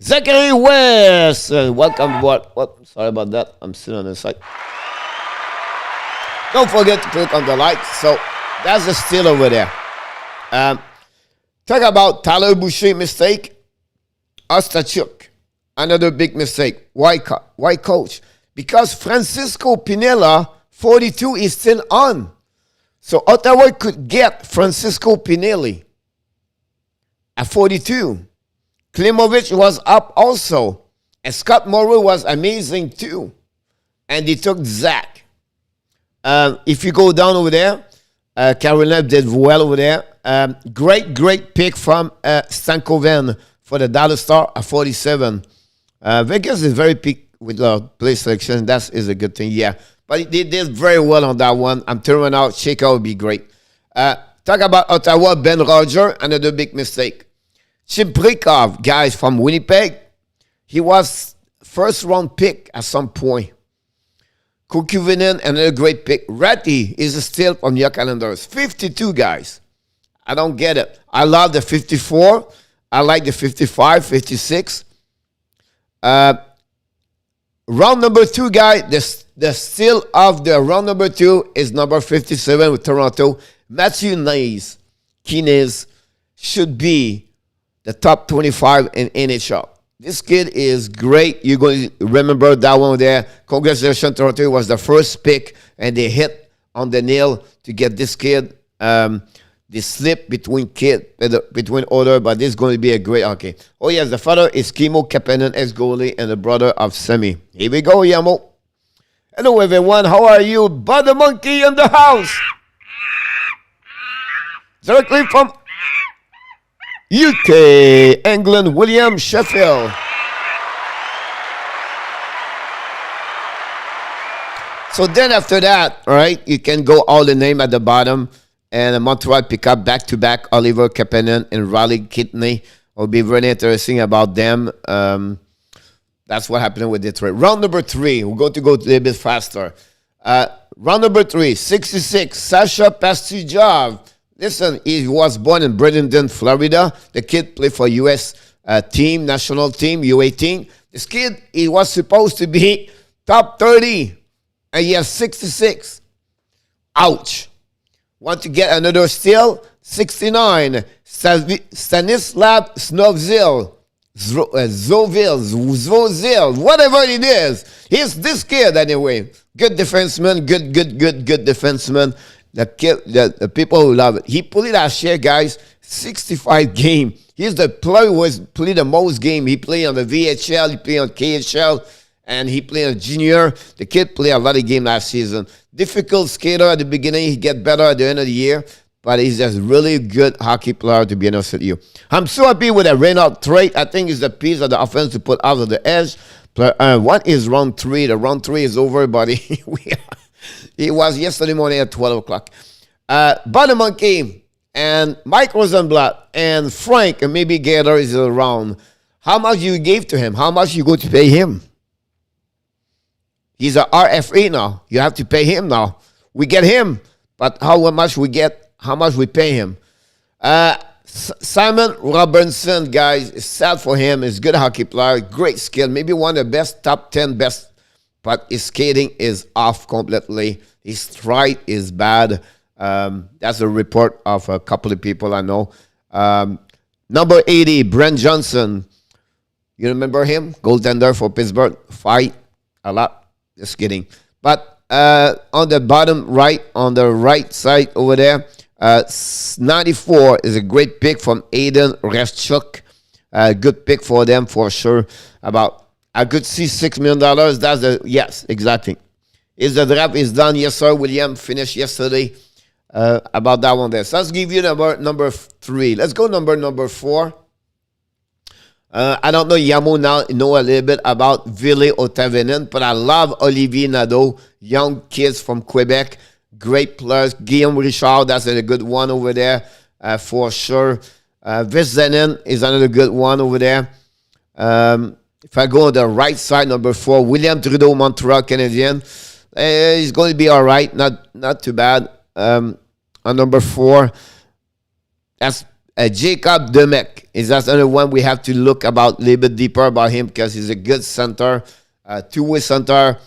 Zachary West, welcome. What? Sorry about that. I'm still on the site. Don't forget to click on the like. So that's a steal over there. Talk about Tyler Boucher mistake. Ostachuk, another big mistake. Why coach? Because Francisco Pinella, 42, is still on. So Ottawa could get Francisco Pinelli at 42. Klimovich was up also. And Scott Morrow was amazing too. And they took Zach. If you go down over there, Carolina did well over there. Great pick from Stankoven for the Dallas Star at 47. Vegas is very pick with play selection. That is a good thing, yeah. But they did very well on that one. I'm turning out. Chayka would be great. Talk about Ottawa, Ben Roger, another big mistake. Chibrikov, guys, from Winnipeg. He was first-round pick at some point. Kukuvinen, another great pick. Ratty is still from your calendars. 52, guys. I don't get it. I love the 54. I like the 55, 56. Round number 2, guy, the steal of the round number 2 is number 57 with Toronto. Matthew Kines should be the top 25 in NHL. This kid is great. You're going to remember that one there. Congratulations, Toronto was the first pick, and they hit on the nail to get this kid. They slip between order, but this is going to be a great hockey. Oh, yes, the father is Kimmo Kapanen, ex-goalie, and the brother of Semi. Here we go, Yamo. Hello, everyone. How are you? Bud the Monkey in the house. Directly from UK, England, William Sheffield. So then after that, all right, you can go all the name at the bottom. And Montreal pick up back-to-back Oliver Kapanen and Riley Kidney. Will be very interesting about them. That's what happened with Detroit. Round number 3, we're going to go a little bit faster. Round number 3, 66, Sasha Pastujov. Listen, he was born in Bradenton, Florida. The kid played for U.S. Team, national team, U18. This kid, he was supposed to be top 30, and he has 66. Ouch. Want to get another steal? 69. Stanislav Snovzil. Zvozil, whatever it is. He's this kid anyway. Good defenseman, good defenseman. The people who love it. He played last year, guys, 65 game. He's the player who has played the most game. He played on the VHL, he played on KHL, and he played on junior. The kid played a lot of games last season. Difficult skater at the beginning. He get better at the end of the year. But he's just really good hockey player, to be honest with you. I'm so happy with the Reynolds trade. I think it's the piece of the offense to put out of the edge. What is round 3? The round 3 is over, buddy. It was yesterday morning at 12 o'clock. Bottom Monkey and Mike Rosenblatt and Frank and maybe Gator is around. How much you gave to him? How much you go to pay him? He's a RFA now. You have to pay him now. We get him, but how much we get, how much we pay him. Simon Robinson, guys, is sad for him. He's a good hockey player, great skill, maybe one of the best, top 10 best, but his skating is off completely. His stride is bad. That's a report of a couple of people I know. Number 80, Brent Johnson. You remember him? Goaltender for Pittsburgh. Fight a lot. Just kidding. But on the bottom right, on the right side over there, 94 is a great pick from Aiden Restchuk. Good pick for them for sure. I could see $6 million. That's yes, exactly. Is the draft is done? Yes, sir. William finished yesterday. About that one there. So let's give you number 3. Let's go number 4. I don't know Yamo now know a little bit about Ville Otavenen, but I love Olivier Nadeau, young kids from Quebec, great players. Guillaume Richard, that's a good one over there for sure. Vizenen is another good one over there. If I go on the right side, number 4, William Trudeau, Montreal Canadiens. He's going to be all right. Not too bad. On number 4, that's Jacob Demek. Is that another one we have to look about a little bit deeper about him because he's a good center, two-way center,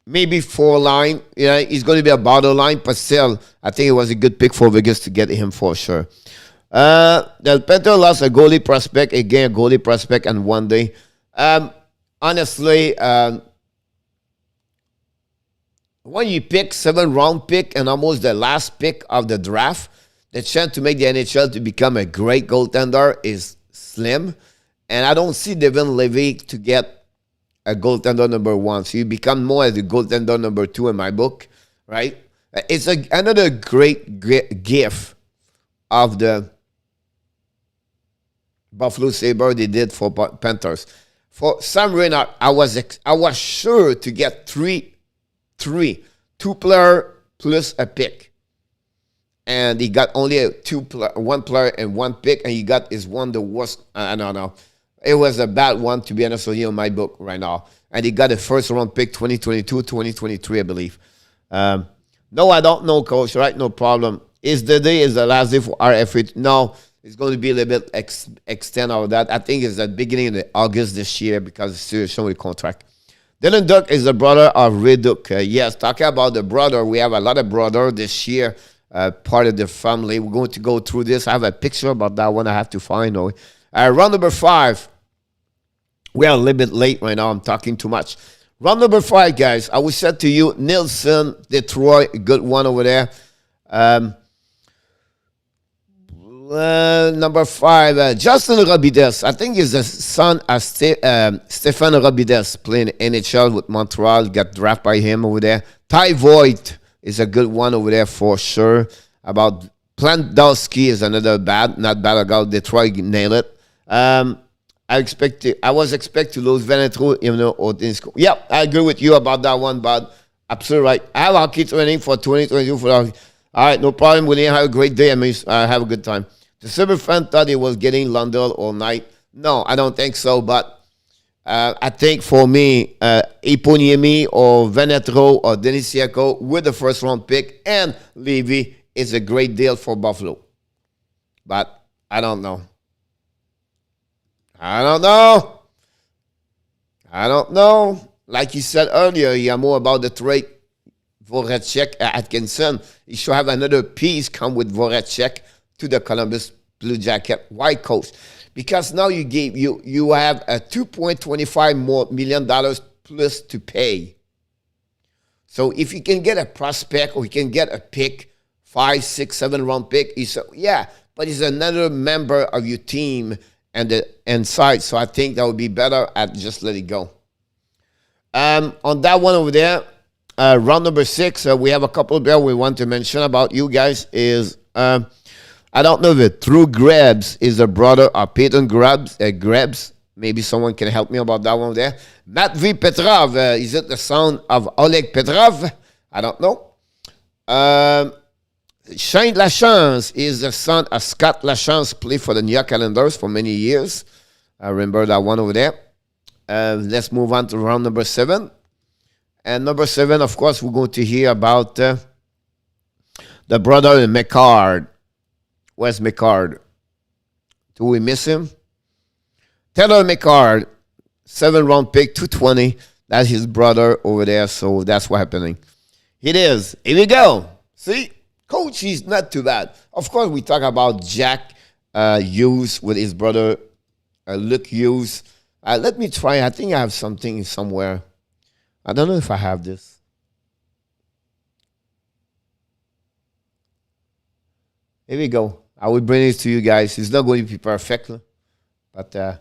maybe 4 line. Yeah, he's going to be a bottom line, but still, I think it was a good pick for Vegas to get him for sure. The Panthers lost a goalie prospect, again, a goalie prospect, and one day. Honestly, when you pick 7th-round pick and almost the last pick of the draft, the chance to make the NHL to become a great goaltender is slim. And I don't see Devin Levy to get a goaltender number 1. So you become more as a goaltender number 2 in my book, right? It's another great gift of the Buffalo Sabres they did for Panthers. For Sam Reinhart, I was sure to get 2 player plus a pick. And he got only 1 player and 1 pick, and he got is one the worst. I don't know. It was a bad one, to be honest with you, in my book right now. And he got a first-round pick 2022, 2023, I believe. No, I don't know, Coach, right? No problem. Is the last day for RFA? No, it's going to be a little bit extend of that. I think it's the beginning of August this year because it's still showing the contract. Dylan Duck is the brother of Ray Duck. Yes, talking about the brother, we have a lot of brother this year. Part of the family. We're going to go through this. I have a picture about that one I have to find. Round number 5. We are a little bit late right now. I'm talking too much. Round number 5, guys. I will say to you, Nielsen, Detroit, a good one over there. Number 5, Justin Robides. I think he's the son of Stefan Robides playing NHL with Montreal. Got drafted by him over there. Ty Voigt is a good one over there for sure. About Plantowski is another not bad about Detroit nailed it. I was expect to lose Venetro, even though yeah, I agree with you about that one, but absolutely right. I have hockey training for 2022 for all right, no problem. We didn't have a great day. I mean, have a good time. The Silver fan thought he was getting Lundell all night. No, I don't think so, but I think for me, Eponiemi or Venetro or Denisiaco with the first-round pick and Levy is a great deal for Buffalo. But I don't know. Like you said earlier, you are more about the trade Voracek Atkinson. You should have another piece come with Voracek to the Columbus Blue Jacket White Coast. Because now you have a $2.25 million plus to pay. So if you can get a prospect or you can get a pick, 5, 6, 7 round pick, but he's another member of your team and the inside. So I think that would be better at just let it go. On that one over there, round number 6, we have a couple there we want to mention about you guys is I don't know if it Drew Grebs is the brother of Peyton Grebs. Maybe someone can help me about that one there. Matvey Petrov, is it the son of Oleg Petrov? I don't know. Shane Lachance is the son of Scott Lachance, played for the New York Islanders for many years. I remember that one over there. Let's move on to round number 7. And number 7, of course, we're going to hear about the brother in McCard. Where's McCard? Do we miss him? Taylor McCard, 7-round pick, 220. That's his brother over there, so that's what's happening. It is. Here we go. See? Coach, he's not too bad. Of course, we talk about Jack Hughes with his brother, Luke Hughes. Let me try. I think I have something somewhere. I don't know if I have this. Here we go. I will bring it to you guys. It's not going to be perfect, but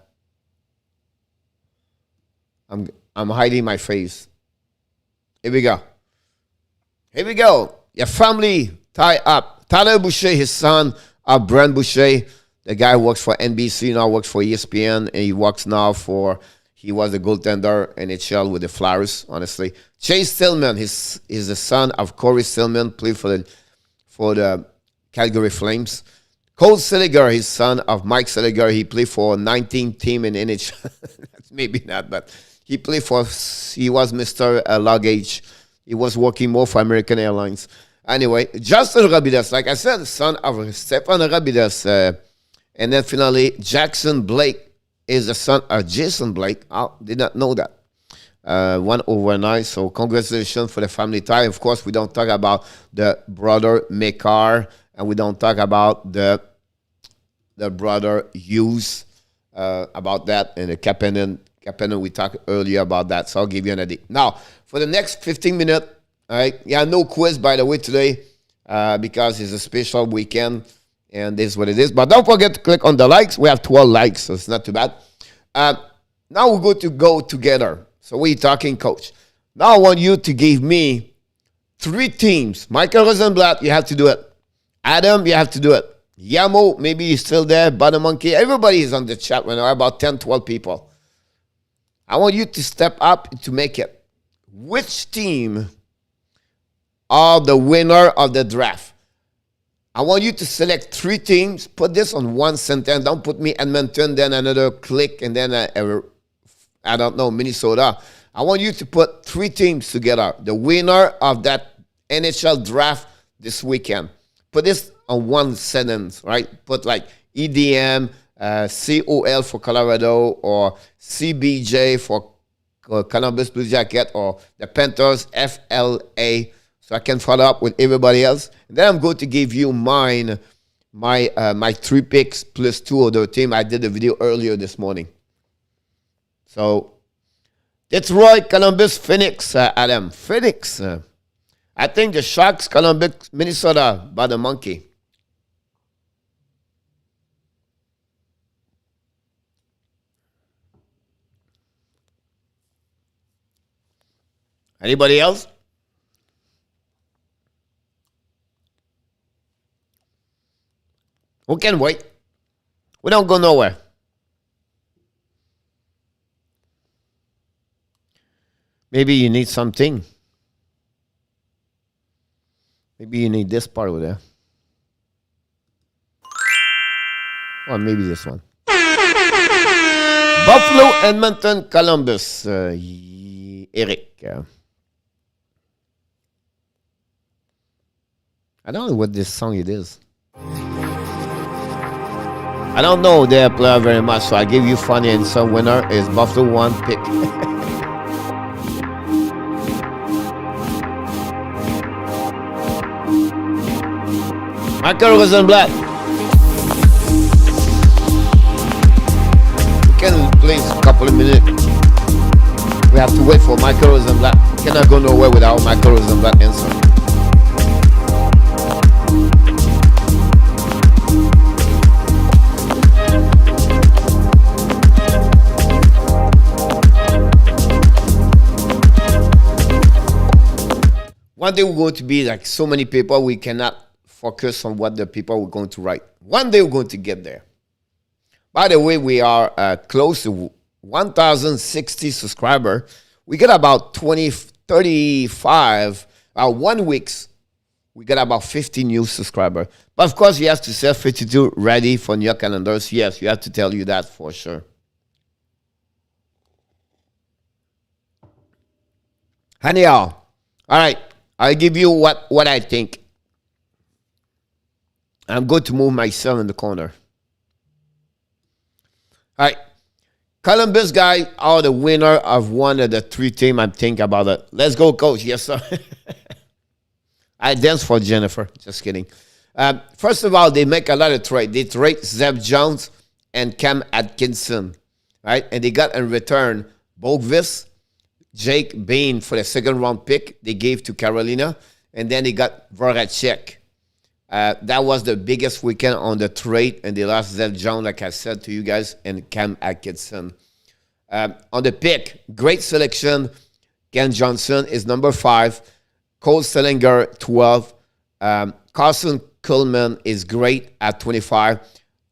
I'm hiding my face. Here we go. Here we go. Your family tie up. Tyler Boucher, his son, Brent Boucher. The guy works for NBC now, works for ESPN, and he works now he was a goaltender NHL with the Flyers, honestly. Chase Stillman, is the son of Corey Stillman, played for the Calgary Flames. Cole Seliger, his son of Mike Seliger, he played for 19 team in NHL. Maybe not, but he was Mr. Luggage. He was working more for American Airlines. Anyway, Justin Rabidas, like I said, son of Stefan Rabidas. And then finally, Jackson Blake is the son of Jason Blake. I did not know that. One overnight, so congratulations for the family tie. Of course, we don't talk about the brother Mekar, and we don't talk about the brother Hughes, about that, and the Kapanen, we talked earlier about that, so I'll give you an idea. Now, for the next 15 minutes, all right, yeah, no quiz, by the way, today, because it's a special weekend, and this is what it is. But don't forget to click on the likes. We have 12 likes, so it's not too bad. Now we're going to go together. So we're talking, Coach. Now I want you to give me 3 teams. Michael Rosenblatt, you have to do it. Adam, you have to do it. Yamo, maybe you're still there. Butter Monkey, everybody is on the chat right now, about 10, 12 people. I want you to step up to make it. Which team are the winner of the draft? I want you to select 3 teams. Put this on one sentence. Don't put me Edmonton, then another click, and then I don't know, Minnesota. I want you to put 3 teams together. The winner of that NHL draft this weekend. Put this on one sentence, right? Put like EDM, COL for Colorado, or CBJ for Columbus Blue Jacket, or the Panthers, FLA, so I can follow up with everybody else. And then I'm going to give you my 3 picks plus 2 other team. I did a video earlier this morning. So, Detroit, Columbus, Phoenix, Adam. Phoenix. I think the Sharks, Columbus, Minnesota, by the Monkey. Anybody else? We can wait. We don't go nowhere. Maybe you need something. Maybe you need this part over there. Or maybe this one. Buffalo, Edmonton, Columbus. Eric. I don't know what this song it is. I don't know their player very much, so I give you funny and some winner is Buffalo 1 pick. Michael Rosenblatt. We can play a couple of minutes. We have to wait for Michael Rosenblatt. We cannot go nowhere without Michael Rosenblatt answer. One day we're going to be like so many people, we cannot focus on what the people were going to write. One day we're going to get there. By the way, we are close to 1,060 subscribers. We got about 35, 1 week, we got about 50 new subscribers. But of course, you have to set 52 ready for your calendars. Yes, you have to tell you that for sure. Anyhow, all right, I'll give you what I think. I'm going to move myself in the corner. All right. Columbus guys are the winner of one of the 3 teams. I'm thinking about it. Let's go, Coach. Yes, sir. I dance for Jennifer. Just kidding. First of all, they make a lot of trade. They trade Zeb Jones and Cam Atkinson, right? And they got in return Boqvist, Jake Bain for the 2nd-round pick they gave to Carolina, and then they got Voracek. That was the biggest weekend on the trade, and they lost Zeb Jones, like I said to you guys, and Cam Atkinson. On the pick, great selection. Ken Johnson is number 5. Cole Selinger, 12. Carson Kuhlman is great at 25.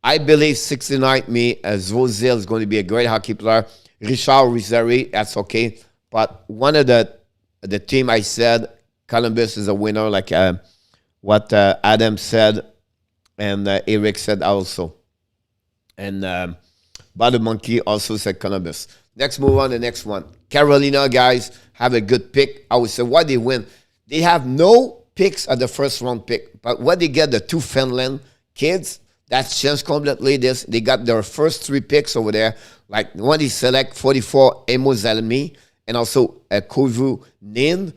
I believe 69, Zozil is going to be a great hockey player. Richard Rizeri, that's okay. But one of the team I said, Columbus is a winner, like what Adam said. And Eric said also. And Bada Monkey also said Columbus. Next, move on to the next one. Carolina, guys, have a good pick. I would say why they win. They have no picks at the first round pick. But when they get the two Finland kids, that's changed completely this. They got their first 3 picks over there. Like when they select 44 Emo Zalmi and also Koivu Nen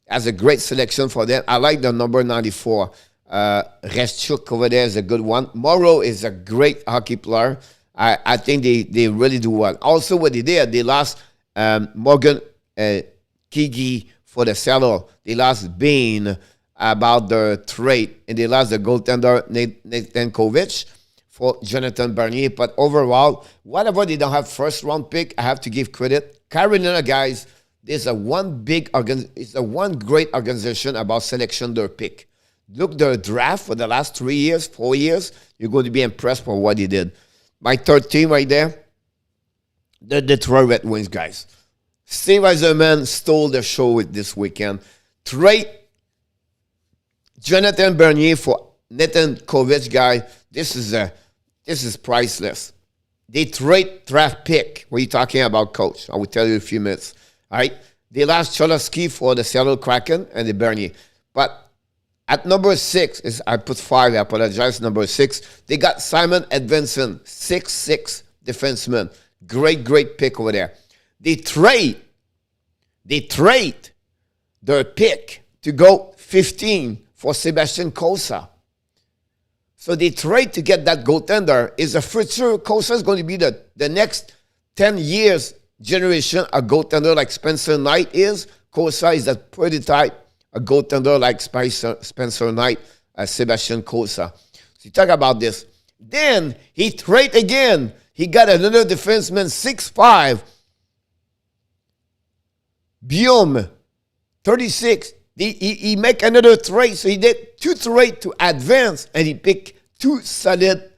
as a great selection for them. I like the number 94. Restchuk over there is a good one. Morrow is a great hockey player. I think they really do well. Also, what they did, they lost Morgan Kigi for the Seattle. They lost Bain about the trade, and they lost the goaltender Nathan Kovic for Jonathan Bernier. But overall, whatever they don't have first round pick, I have to give credit. Carolina, guys, there's a one great organization about selection their pick. Look their draft for the last 3 years, 4 years. You're going to be impressed for what he did. My third team right there, the Detroit Red Wings, guys. Steve Eisenman stole the show with this weekend. Trade Jonathan Bernier for Nathan Kovic, guy. This is priceless. They trade draft pick. What are you talking about, Coach? I will tell you in a few minutes. All right. They lost Cholowski for the Seattle Kraken and the Bernier. But at number 6, I put 5, I apologize, number 6, they got Simon Edvinson, 6'6" defenseman. Great pick over there. They trade their pick to go 15 for Sebastian Kosa. So they trade to get that goaltender. Is the future Kosa is going to be the next 10 years generation a goaltender like Spencer Knight is. Kosa is a prototype, a goaltender like Spencer Knight, Sebastian Kosa. So you talk about this. Then he trade again. He got another defenseman, 6'5". Biome, 36. He make another trade. So he did 2 trade to advance, and he picked 2 solid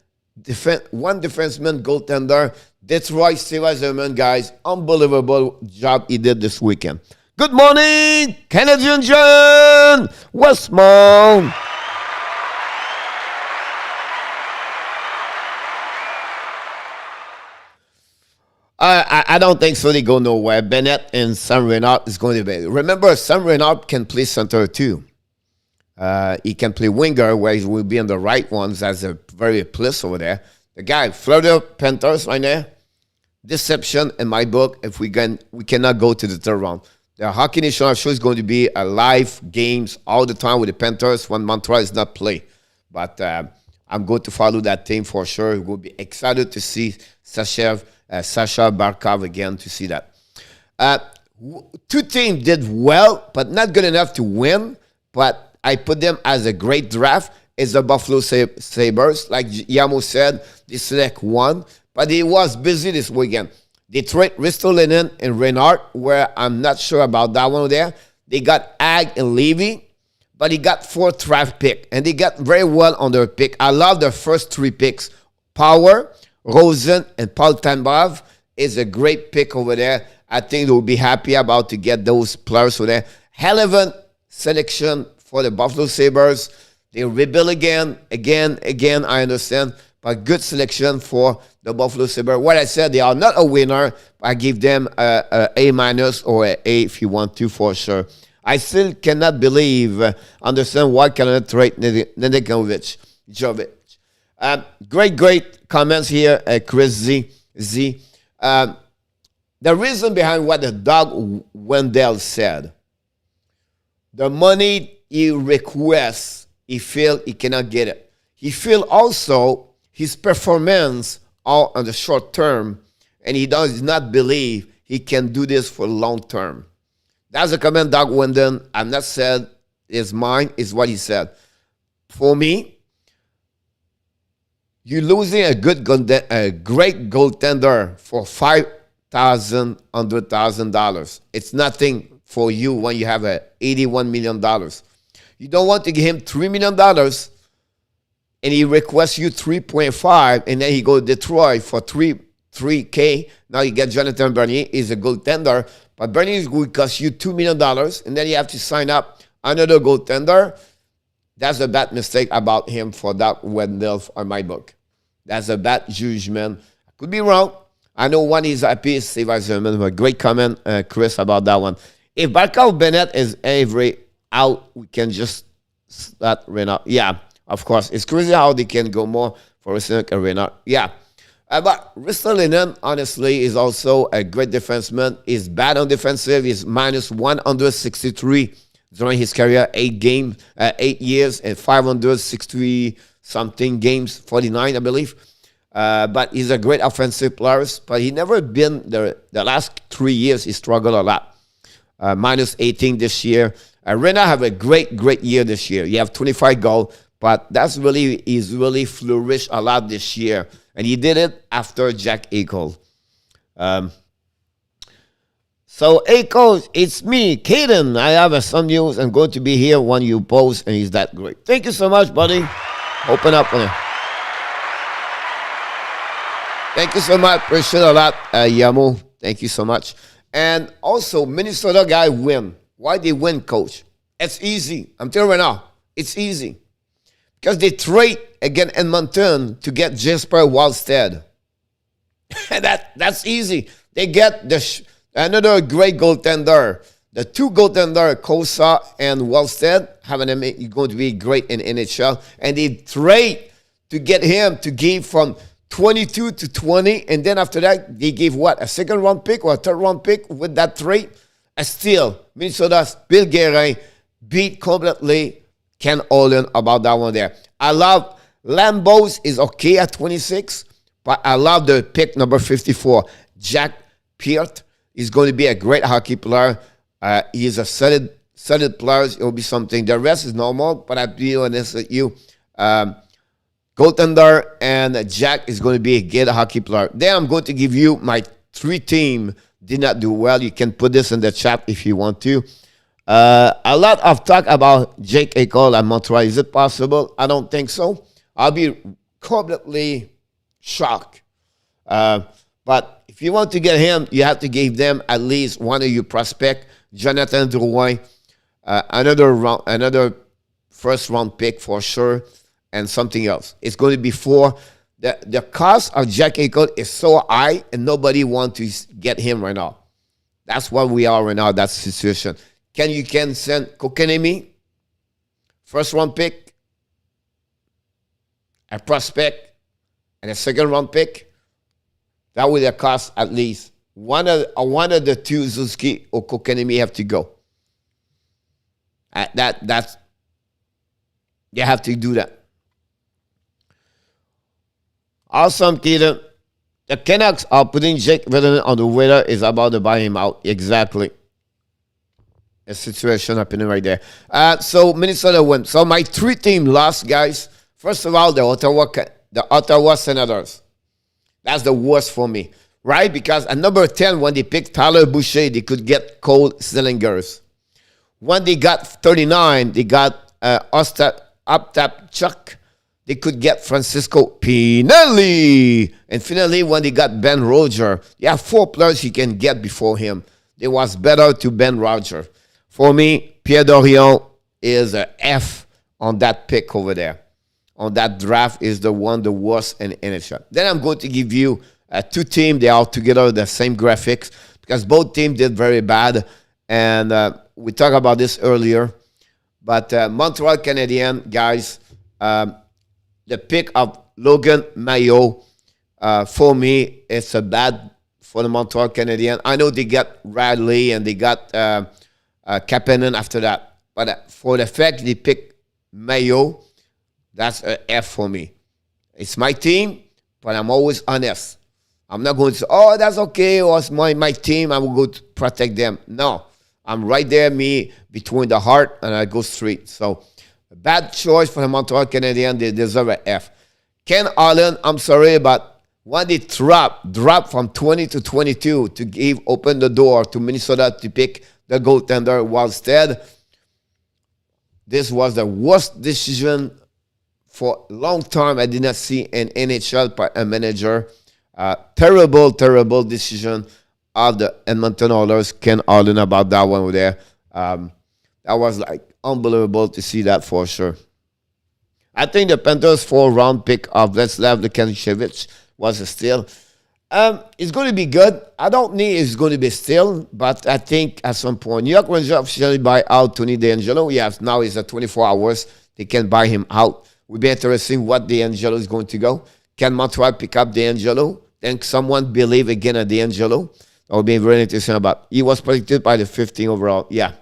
one defenseman goaltender. Detroit Steve Eisenman, guys. Unbelievable job he did this weekend. Good morning, Canadian John Westmount. I don't think so. They go nowhere. Bennett and Sam Reinhart is going to be. Remember, Sam Reinhart can play center too. He can play winger, where he will be on the right ones as a very plus over there. The guy, Florida Panthers right there. Deception in my book. If we cannot go to the third round. The Hockey National Show is going to be a live games all the time with the Panthers when Montreal is not play. But I'm going to follow that team for sure. We'll be excited to see Sasha Barkov again to see that. 2 teams did well, but not good enough to win. But I put them as a great draft. It's the Buffalo Sabres. Like Yamo said, they select 1. But he was busy this weekend. They trade Ristolainen and Reinhardt, where I'm not sure about that one there. They got Ag and Levy, but he got 4 draft pick. And they got very well on their pick. I love their first 3 picks. Power, Rosen, and Paul Tanbov is a great pick over there. I think they'll be happy about to get those players over there. Relevant selection for the Buffalo Sabres. They rebuild again, I understand. But good selection for the Buffalo Sabres. What I said, they are not a winner. I give them a A- or a A if you want to, for sure. I still cannot understand why cannot trade Nedeljkovic. Great comments here, Chris Z. The reason behind what the Doug Wendell said, the money he requests, he feel he cannot get it. He feel also his performance all on the short term, and he does not believe he can do this for long term. That's a comment Doug Wendell. I'm not said is mine, is what he said. For me, you're losing a great goaltender for $100,000. It's nothing for you when you have $81 million. You don't want to give him $3 million, and he requests you 3.5, and then he go to Detroit for $3K. Now you get Jonathan Bernier, is a goaltender, but Bernier is going to cost you $2 million, and then you have to sign up another goaltender. That's a bad mistake about him for that Wendell on my book. That's a bad judgment. I could be wrong. I know one is happy. Steve Eisenman, a great comment, Chris, about that one. If Barkov Bennett is every out, we can just start Renard. Yeah, of course. It's crazy how they can go more for Renard. Yeah. But Ristolainen, honestly, is also a great defenseman. He's bad on defensive. He's minus 163 during his career, 8 years, and 560 something games, 49, I believe. But he's a great offensive player. But he never been the last 3 years. He struggled a lot. Minus 18 this year. Rena have a great year this year. You have 25 goals, but he's really flourished a lot this year. And he did it after Jack Eichel. So, hey, Coach, it's me, Caden. I have some news. I'm going to be here when you post, and he's that great. Thank you so much, buddy. Open up on it. Thank you so much. Appreciate a lot, Yamo. Thank you so much. And also, Minnesota guy win. Why they win, Coach? It's easy. I'm telling you right now, it's easy. Because they trade against Edmonton to get Jesper Wallstead. And that's easy. They get another great goaltender. The two goaltender, Kosa and Wallstead, going to be great in NHL. And they trade to get him to give from 22 to 20. And then after that, they gave what? A second round pick or a third round pick with that trade? Still, Minnesota's Bill Guerin beat completely Ken Olin about that one there. I love Lambos is okay at 26, but I love the pick number 54. Jack Peart is going to be a great hockey player. He's a solid player. It will be something. The rest is normal, but I'll be honest with you. Goaltender and Jack is going to be a good hockey player. Then I'm going to give you my 3 team did not do well. You can put this in the chat if you want to. A lot of talk about Jake Eichel at Montreal. Is it possible? I don't think so. I'll be completely shocked. But if you want to get him, you have to give them at least one of your prospect, Jonathan Drouin, another first round pick for sure, and something else. It's going to be 4. The cost of Jack Eichel is so high, and nobody wants to get him right now. That's what we are right now, that situation. You can send Kokanemi, first round pick, a prospect, and a second round pick. That will cost at least one of the two, Zuski or Kokanemi, have to go. That's you have to do that. Awesome, Keita. The Canucks are putting Jake Vitanen on the radar. Is about to buy him out. Exactly. A situation happening right there. So Minnesota won. So my 3 team lost, guys. First of all, the Ottawa Senators. That's the worst for me, right? Because at number 10, when they picked Tyler Boucher, they could get Cole Zellingers. When they got 39, they got Chuck. They could get Francisco Pinelli. And finally, when they got Ben Roger, they have 4 players you can get before him. It was better to Ben Roger. For me, Pierre Dorion is an F on that pick over there. On that draft is the worst in NHL. Then I'm going to give you 2 teams. They are together the same graphics because both teams did very bad. And we talked about this earlier. But Montreal Canadiens, guys, the pick of Logan Mayo, for me, it's a bad for the Montreal Canadiens. I know they got Radley and they got Kapanen after that. But for the fact they picked Mayo, that's an F for me. It's my team, but I'm always honest. I'm not going to say, oh, that's okay, or it's my team, I will go to protect them. No, I'm right there, me, between the heart, and I go straight. So, bad choice for the Montreal Canadiens. They deserve an F. Ken Allen, I'm sorry, but when they drop from 20 to 22 to open the door to Minnesota to pick the goaltender Wallstead, this was the worst decision for a long time. I did not see an NHL manager. Terrible decision of the Edmonton Oilers. Ken Allen about that one over there. That was like unbelievable to see that for sure. I think the Panthers 4th-round pick of Vladislav Lukanishevich was a steal. It's going to be good. I don't think it's going to be still, but I think at some point, New York Rangers officially buy out Tony DeAngelo. Yes, now it's at 24 hours. They can buy him out. Would be interesting what DeAngelo is going to go. Can Montreal pick up DeAngelo? Then someone believe again at DeAngelo? That would be very interesting about. He was predicted by the 15 overall. Yeah.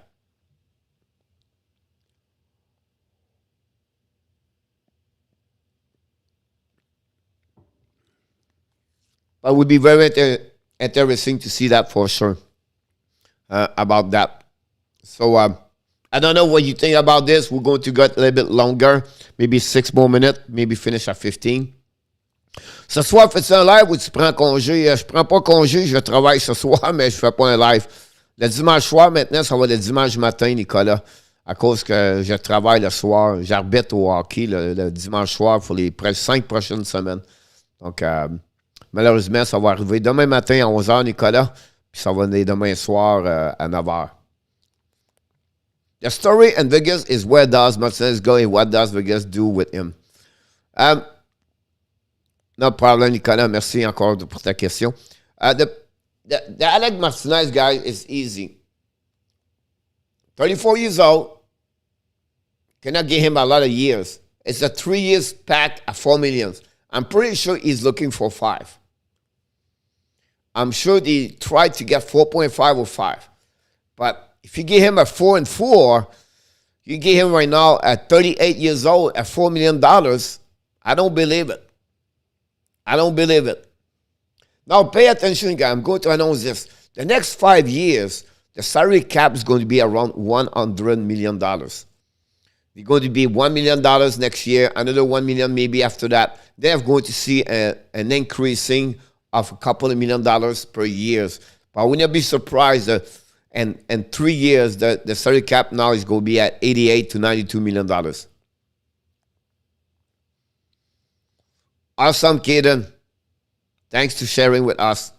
But it would be very interesting to see that for sure about that. So I don't know what you think about this. We're going to go a little bit longer, maybe 6 more minutes, maybe finish at 15. Ce soir, fais-tu un live ou tu prends congé? Je prends pas congé, je travaille ce soir, mais je fais pas un live. Le dimanche soir, maintenant, ça va être le dimanche matin, Nicolas, à cause que je travaille le soir. J'arbitre au hockey le dimanche soir pour les 5 prochaines semaines. Donc, malheureusement, ça va arriver demain matin à 11h, Nicolas, puis ça va aller demain soir à 9h. The story in Vegas is where does Martinez go and what does Vegas do with him? No problem, Nicolas. Merci encore pour ta question. The Alec Martinez guy is easy. 34 years old. Cannot give him a lot of years. It's a 3 years pack at $4 million. I'm pretty sure he's looking for 5. I'm sure he tried to get 4.5 or 5. But if you give him a 4 and 4, you give him right now at 38 years old at $4 million. I don't believe it. I don't believe it. Now pay attention, guys. I'm going to announce this. The next 5 years, the salary cap is going to be around $100 million. We're going to be $1 million next year, another $1 million maybe after that. They're going to see an increasing of a couple of $1 million per year. But I would not be surprised that in 3 years, the salary cap now is going to be at $88 to $92 million. Awesome, Kaden. Thanks for sharing with us.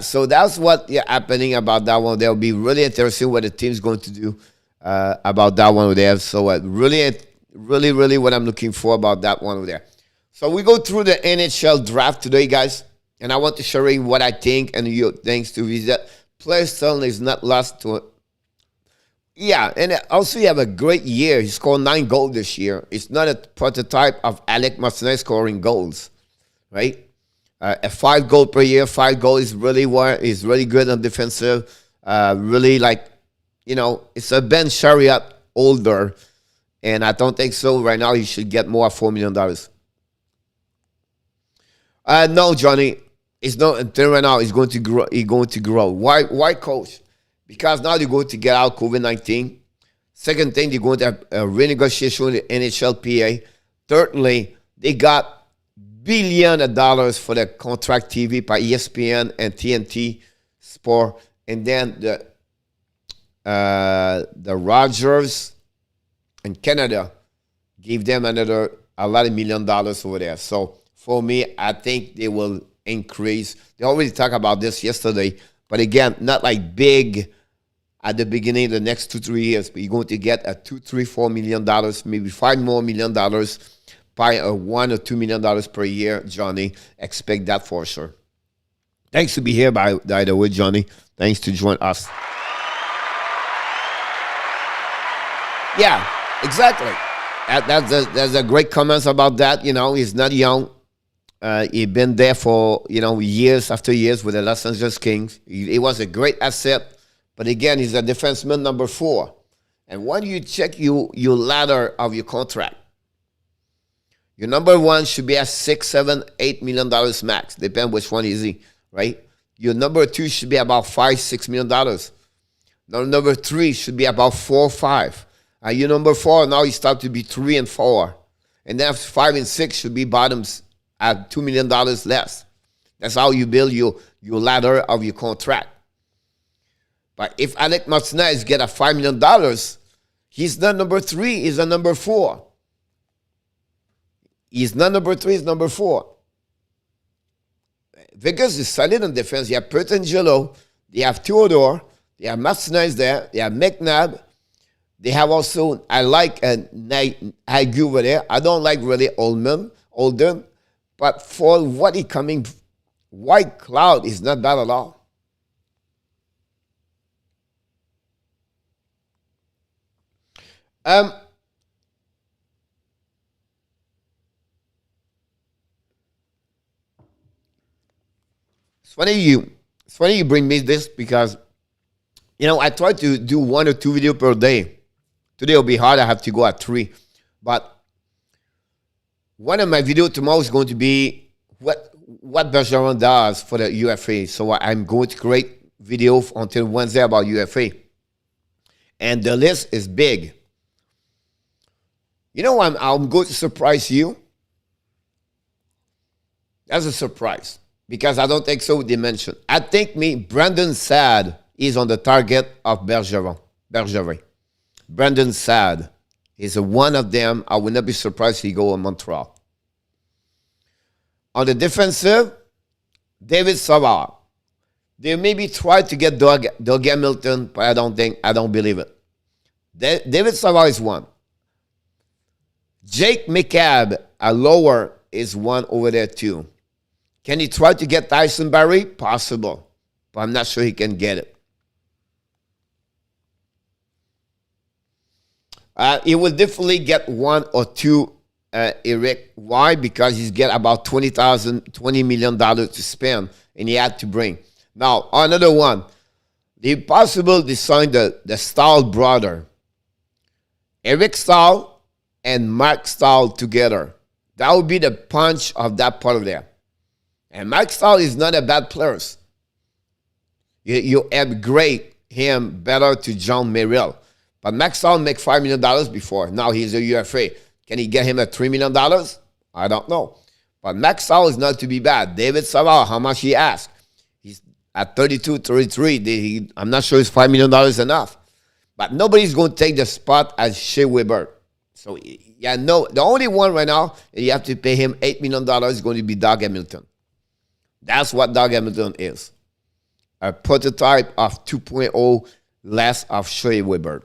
So that's what happening about that one. They'll be really interesting what the team's going to do about that one over there. So really what I'm looking for about that one over there. So we go through the NHL draft today, guys. And I want to show you what I think and you thanks to visit. Playson is not lost to it. Yeah, and also he have a great year. He scored 9 goals this year. It's not a prototype of Alec Martinez scoring goals, right? A 5 goal per year, 5 goals is really good on defensive. Really it's a Ben Chariot older, and I don't think so. Right now, he should get more $4 million. No, Johnny, it's not until right now. He's going to grow. He's going to grow. Why, coach? Because now they're going to get out COVID-19. Second thing, they're going to have a renegotiation with the NHLPA. Thirdly, they got billions of dollars for the contract TV by ESPN and TNT Sport. And then the Rogers in Canada gave them a lot of $1 million over there. So for me, I think they will increase. They already talked about this yesterday. But again, not like big at the beginning of the next 2-3 years, but you're going to get a $2, $3, $4 million, maybe $5 more million by a $1 or $2 million per year, Johnny. Expect that for sure. Thanks to be here, by the way, Johnny. Thanks to join us. Yeah, exactly. That's a great comments about that. He's not young. He's been there for, years after years with the Los Angeles Kings. He was a great asset. But again, he's a defenseman number 4. And when you check your ladder of your contract, your number 1 should be at $6, $7, $8 million max. Depends which one is he, right? Your number 2 should be about $5, $6 million. Now, number 3 should be about 4 or 5. Your number 4 now you start to be 3 and 4. And then 5 and 6 should be bottoms at $2 million less. That's how you build your ladder of your contract. But if Alec Martinez get a $5 million, he's not number 3, he's a number 4. He's not number 3, he's number 4. Vegas is solid on defense. You have Petrangelo, they have Theodore, they have Martinez there, they have McNabb, They have also, I like Hague over there. I don't like really Olden, but for what he coming, White Cloud is not bad at all. It's funny you bring me this because, I try to do 1 or 2 videos per day. Today will be hard. I have to go at 3. But one of my videos tomorrow is going to be what Bergeron does for the UFA. So I'm going to create video until Wednesday about UFA. And the list is big. I'm going to surprise you. That's a surprise. Because I don't think so they mentioned. I think Brandon Saad is on the target of Bergeron. Brandon Saad is one of them. I would not be surprised if he go in Montreal. On the defensive, David Savard. They maybe tried to get Doug Hamilton, but I don't believe it. David Savard is one. Jake McCabe, a lower, is one over there too. Can he try to get Tyson Barrie? Possible. But I'm not sure he can get it. He will definitely get 1 or 2, Eric. Why? Because he's get about $20 million to spend, and he had to bring. Now, another one. The possible to sign the Stahl brother. Eric Stahl and Mark Stahl together. That would be the punch of that part of there. And Mike Stahl is not a bad player. You upgrade him better to John Merrill. But Max Stahl make $5 million before. Now he's a UFA. Can he get him at $3 million? I don't know. But Max Stahl is not to be bad. David Savard, how much he asked? He's at 32, 33. I'm not sure it's $5 million enough. But nobody's going to take the spot as Shea Weber. So, the only one right now, you have to pay him $8 million is going to be Doug Hamilton. That's what Doug Hamilton is. A prototype of 2.0 less of Shea Weber.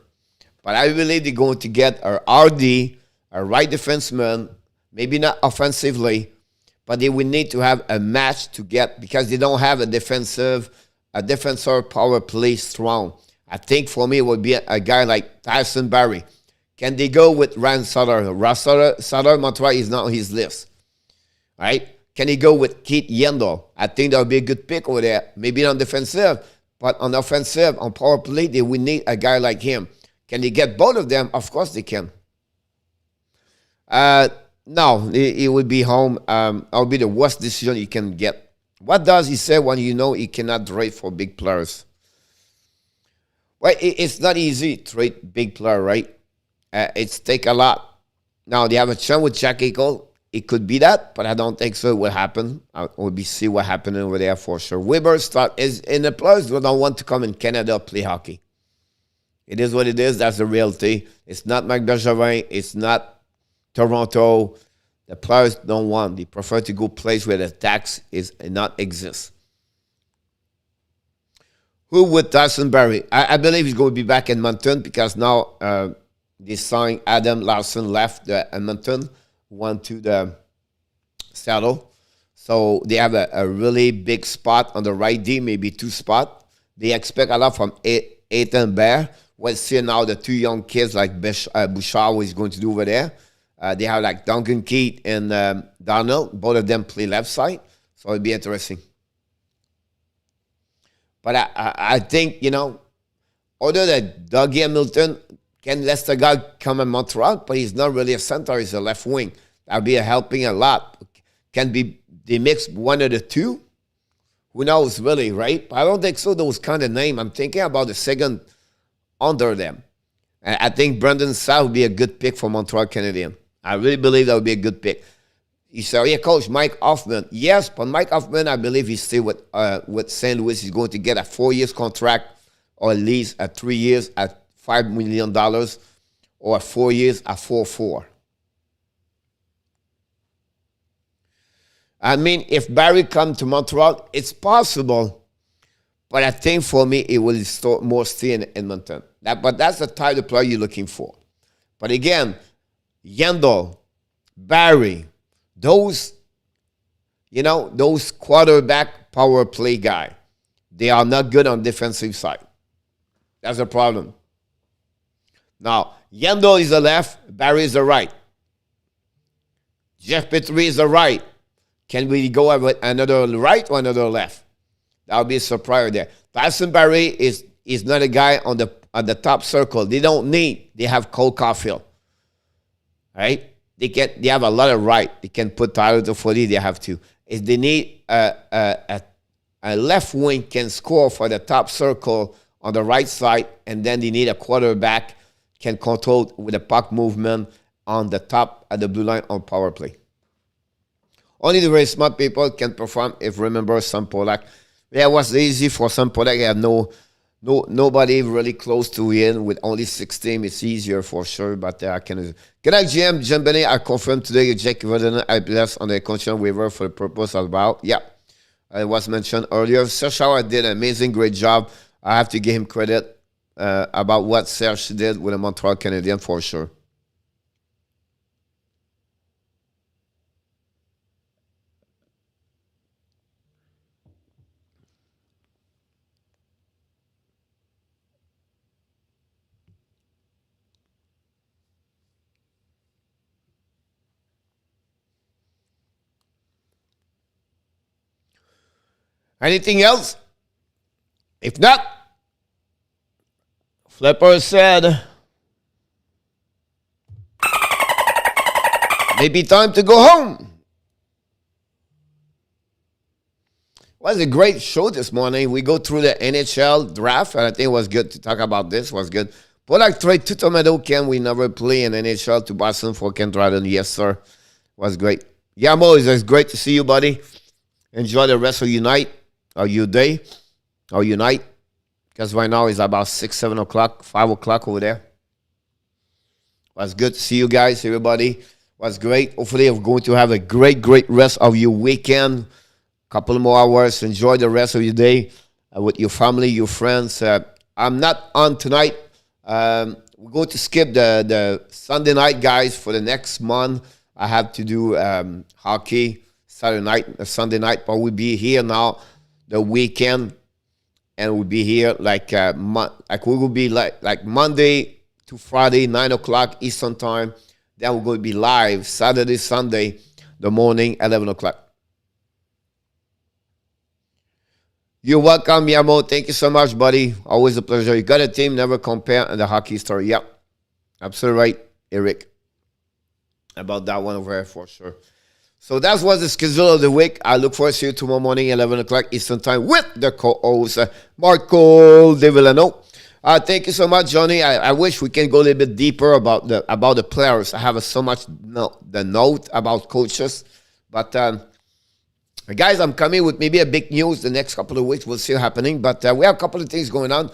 But I believe they're going to get a RD, a right defenseman, maybe not offensively, but they will need to have a match to get, because they don't have a defensor power play strong. I think for me it would be a guy like Tyson Barrie. Can they go with Ryan Sutter? Sutter, Montreal is not on his list. All right? Can he go with Keith Yandel? I think that would be a good pick over there. Maybe on defensive, but on offensive, on power play, they will need a guy like him. Can they get both of them? Of course they can. No, it would be home. That would be the worst decision you can get. What does he say when you know he cannot trade for big players? Well, it's not easy to trade big player, right? It's take a lot. Now, they have a chance with Jack Eichel. It could be that, but I don't think so. It will happen. We'll see what happened over there for sure. Weber is in the players who don't want to come in Canada play hockey. It is what it is. That's the reality. It's not Marc Bergevin. It's not Toronto. The players don't want. They prefer to go place where the tax is not exist. Who would Tyson Barrie? I believe he's going to be back in Edmonton because now they signed Adam Larson left the Edmonton, went to the Seattle. So they have a really big spot on the right D, maybe 2 spots. They expect a lot from Ethan Bear. We'll see now the 2 young kids like Bouchard, what he's going to do over there. They have like Duncan Keith and Donald. Both of them play left side. So it'll be interesting. But I think, other than Doug Hamilton, Ken Lestergaard come in Montreal, but he's not really a center. He's a left wing. That'll be helping a lot. Can be they mix one of the two? Who knows, really, right? But I don't think so, those kind of names. I'm thinking about the second under them. And I think Brendan Saad would be a good pick for Montreal Canadiens. I really believe that would be a good pick. You say, oh, yeah, Coach, Mike Hoffman. Yes, but Mike Hoffman, I believe he's still with St. Louis. He's going to get a 4-year contract, or at least at 3 years at $5 million, or 4 years at 4.4. I mean, if Barrie comes to Montreal, it's possible. But I think for me, it will more stay in Edmonton. But that's the type of player you're looking for. But again, Yandel, Barry, those quarterback power play guy, they are not good on defensive side. That's a problem. Now, Yandel is the left, Barry is the right. Jeff Petrie is the right. Can we go with another right or another left? That would be a surprise there. Tyson Barrie is not a guy on the top circle. They don't need. They have Cole Caulfield. Right? They have a lot of right. They can put Tyler Toffoli. They have to. If they need a left wing can score for the top circle on the right side, and then they need a quarterback can control with the puck movement on the top at the blue line on power play. Only the very smart people can perform. If remember Sam Polak, it was easy for Sam Polak. He had nobody really close to him with only 6 teams. It's easier for sure, but I can. Good night, GM. Jim Benny, I confirmed today Jack Verdun I blessed on the condition waiver for the purpose of about. Yeah, it was mentioned earlier. Serge Howard did an amazing, great job. I have to give him credit about what Serge did with the Montreal Canadiens for sure. Anything else? If not, Flipper said, maybe time to go home. It was a great show this morning. We go through the NHL draft, and I think it was good to talk about this. It was good. Polak trade to Tomato Ken. We never play in NHL to Boston for Ken Dryden. Yes, sir. It was great. Yamo, it's great to see you, buddy. Enjoy the rest of your night. Or your day, or your night, because right now it's about 6, 7 o'clock, 5 o'clock over there. Was good to see you guys, everybody. Was great. Hopefully, you're going to have a great, great rest of your weekend. Couple more hours. Enjoy the rest of your day with your family, your friends. I'm not on tonight. We're going to skip the Sunday night, guys, for the next month. I have to do hockey Saturday night, Sunday night, but we'll be here now. The weekend, and we'll be here like we will be like Monday to Friday, 9 o'clock Eastern time. Then we're going to be live Saturday, Sunday, the morning, 11 o'clock. You're welcome, Yamo. Thank you so much, buddy. Always a pleasure. You got a team, never compare, and the hockey story. Yep, absolutely right, Eric. About that one over there for sure. So that was the schedule of the week. I look forward to see you tomorrow morning, 11 o'clock Eastern Time with the co-host, Marco De Villano. Thank you so much, Johnny. I wish we can go a little bit deeper about the players. I have so much the note about coaches. But, guys, I'm coming with maybe a big news the next couple of weeks. We'll see what's happening. But we have a couple of things going on.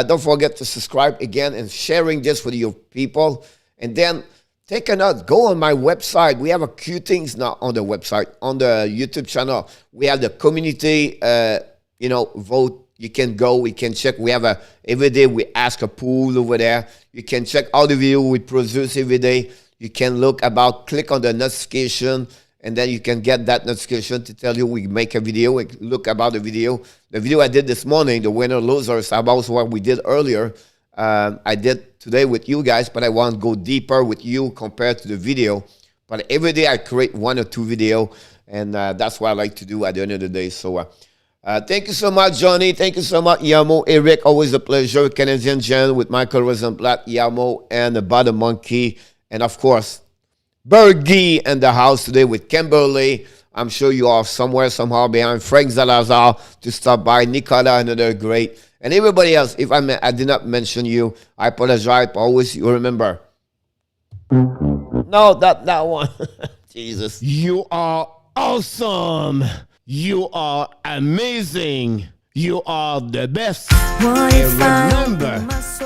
Don't forget to subscribe again and sharing this with your people. And then take a note. Go on my website. We have a few things now on the website, on the YouTube channel. We have the community, vote. You can go. We can check. We have every day we ask a poll over there. You can check all the video we produce every day. You can click on the notification, and then you can get that notification to tell you we make a video. We look about the video. The video I did this morning, the winner losers, about what we did earlier. I did today with you guys, but I want to go deeper with you compared to the video. But every day I create 1 or 2 video, and that's what I like to do at the end of the day. So thank you so much, Johnny. Thank you so much, Yamo, Eric. Always a pleasure. Canadian Jen with Michael Rosenblatt, Yamo, and the Bottom Monkey. And, of course, Bergie in the house today with Kimberly. I'm sure you are somewhere, somehow behind. Frank Zalazar to stop by. Nicola, another great. And everybody else, if I did not mention you, I apologize. But always you remember. No, that one. Jesus. You are awesome. You are amazing. You are the best. And remember,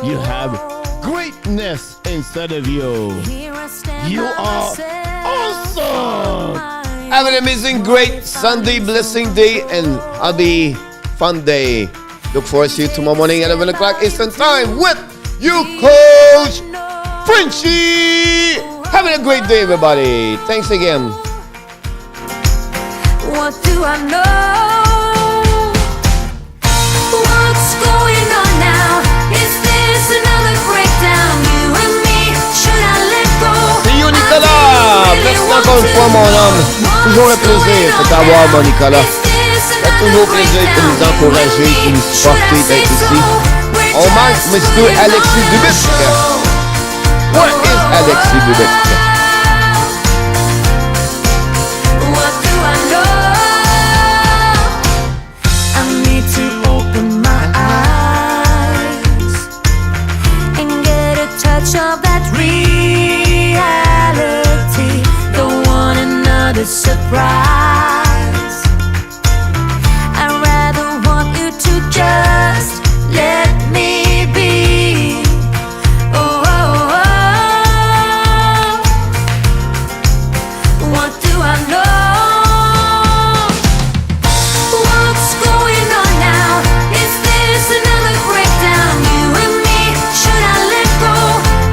you have greatness inside of you. You are awesome. Have an amazing, great Sunday, blessing day, and happy fun day. Look forward to you tomorrow morning at 11 o'clock Eastern Time with you, Coach Frenchy. Having a great day, everybody. Thanks again. What do I know? What's going on now? Is this another breakdown? You and me, should I let go? C'est you, Nicolas. Merci encore une fois, mon homme. Toujours un plaisir de t'avoir, mon Nicolas. C'est toujours un plaisir de nous encourager, de nous supporter, d'être ici. On manque Monsieur Alexis Dubitsch. What is Alexis Dubitsch? What do I know? I need to open my eyes and get a touch of that reality. Don't want another surprise. I'd rather want you to just let me be. Oh, oh, oh. What do I know? What's going on now? Is this another breakdown? You and me, should I let go?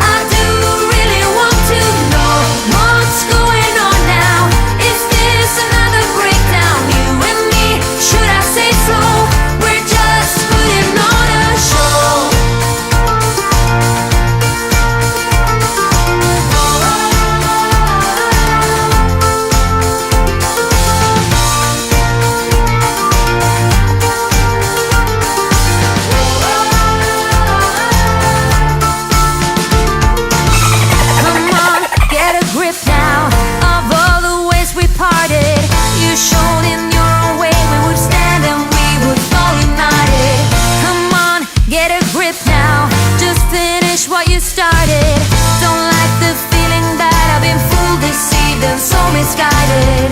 I do really want to know what's going on now. Is this another breakdown? You and me, should I say so? We're just putting on a show. Come on, get a grip now of all the ways we parted. You showed in your own way we would stand and we would fall united. Come on, get a grip now. Just finish what you started. Don't like the feeling that I've been fooled, deceived, and so misguided.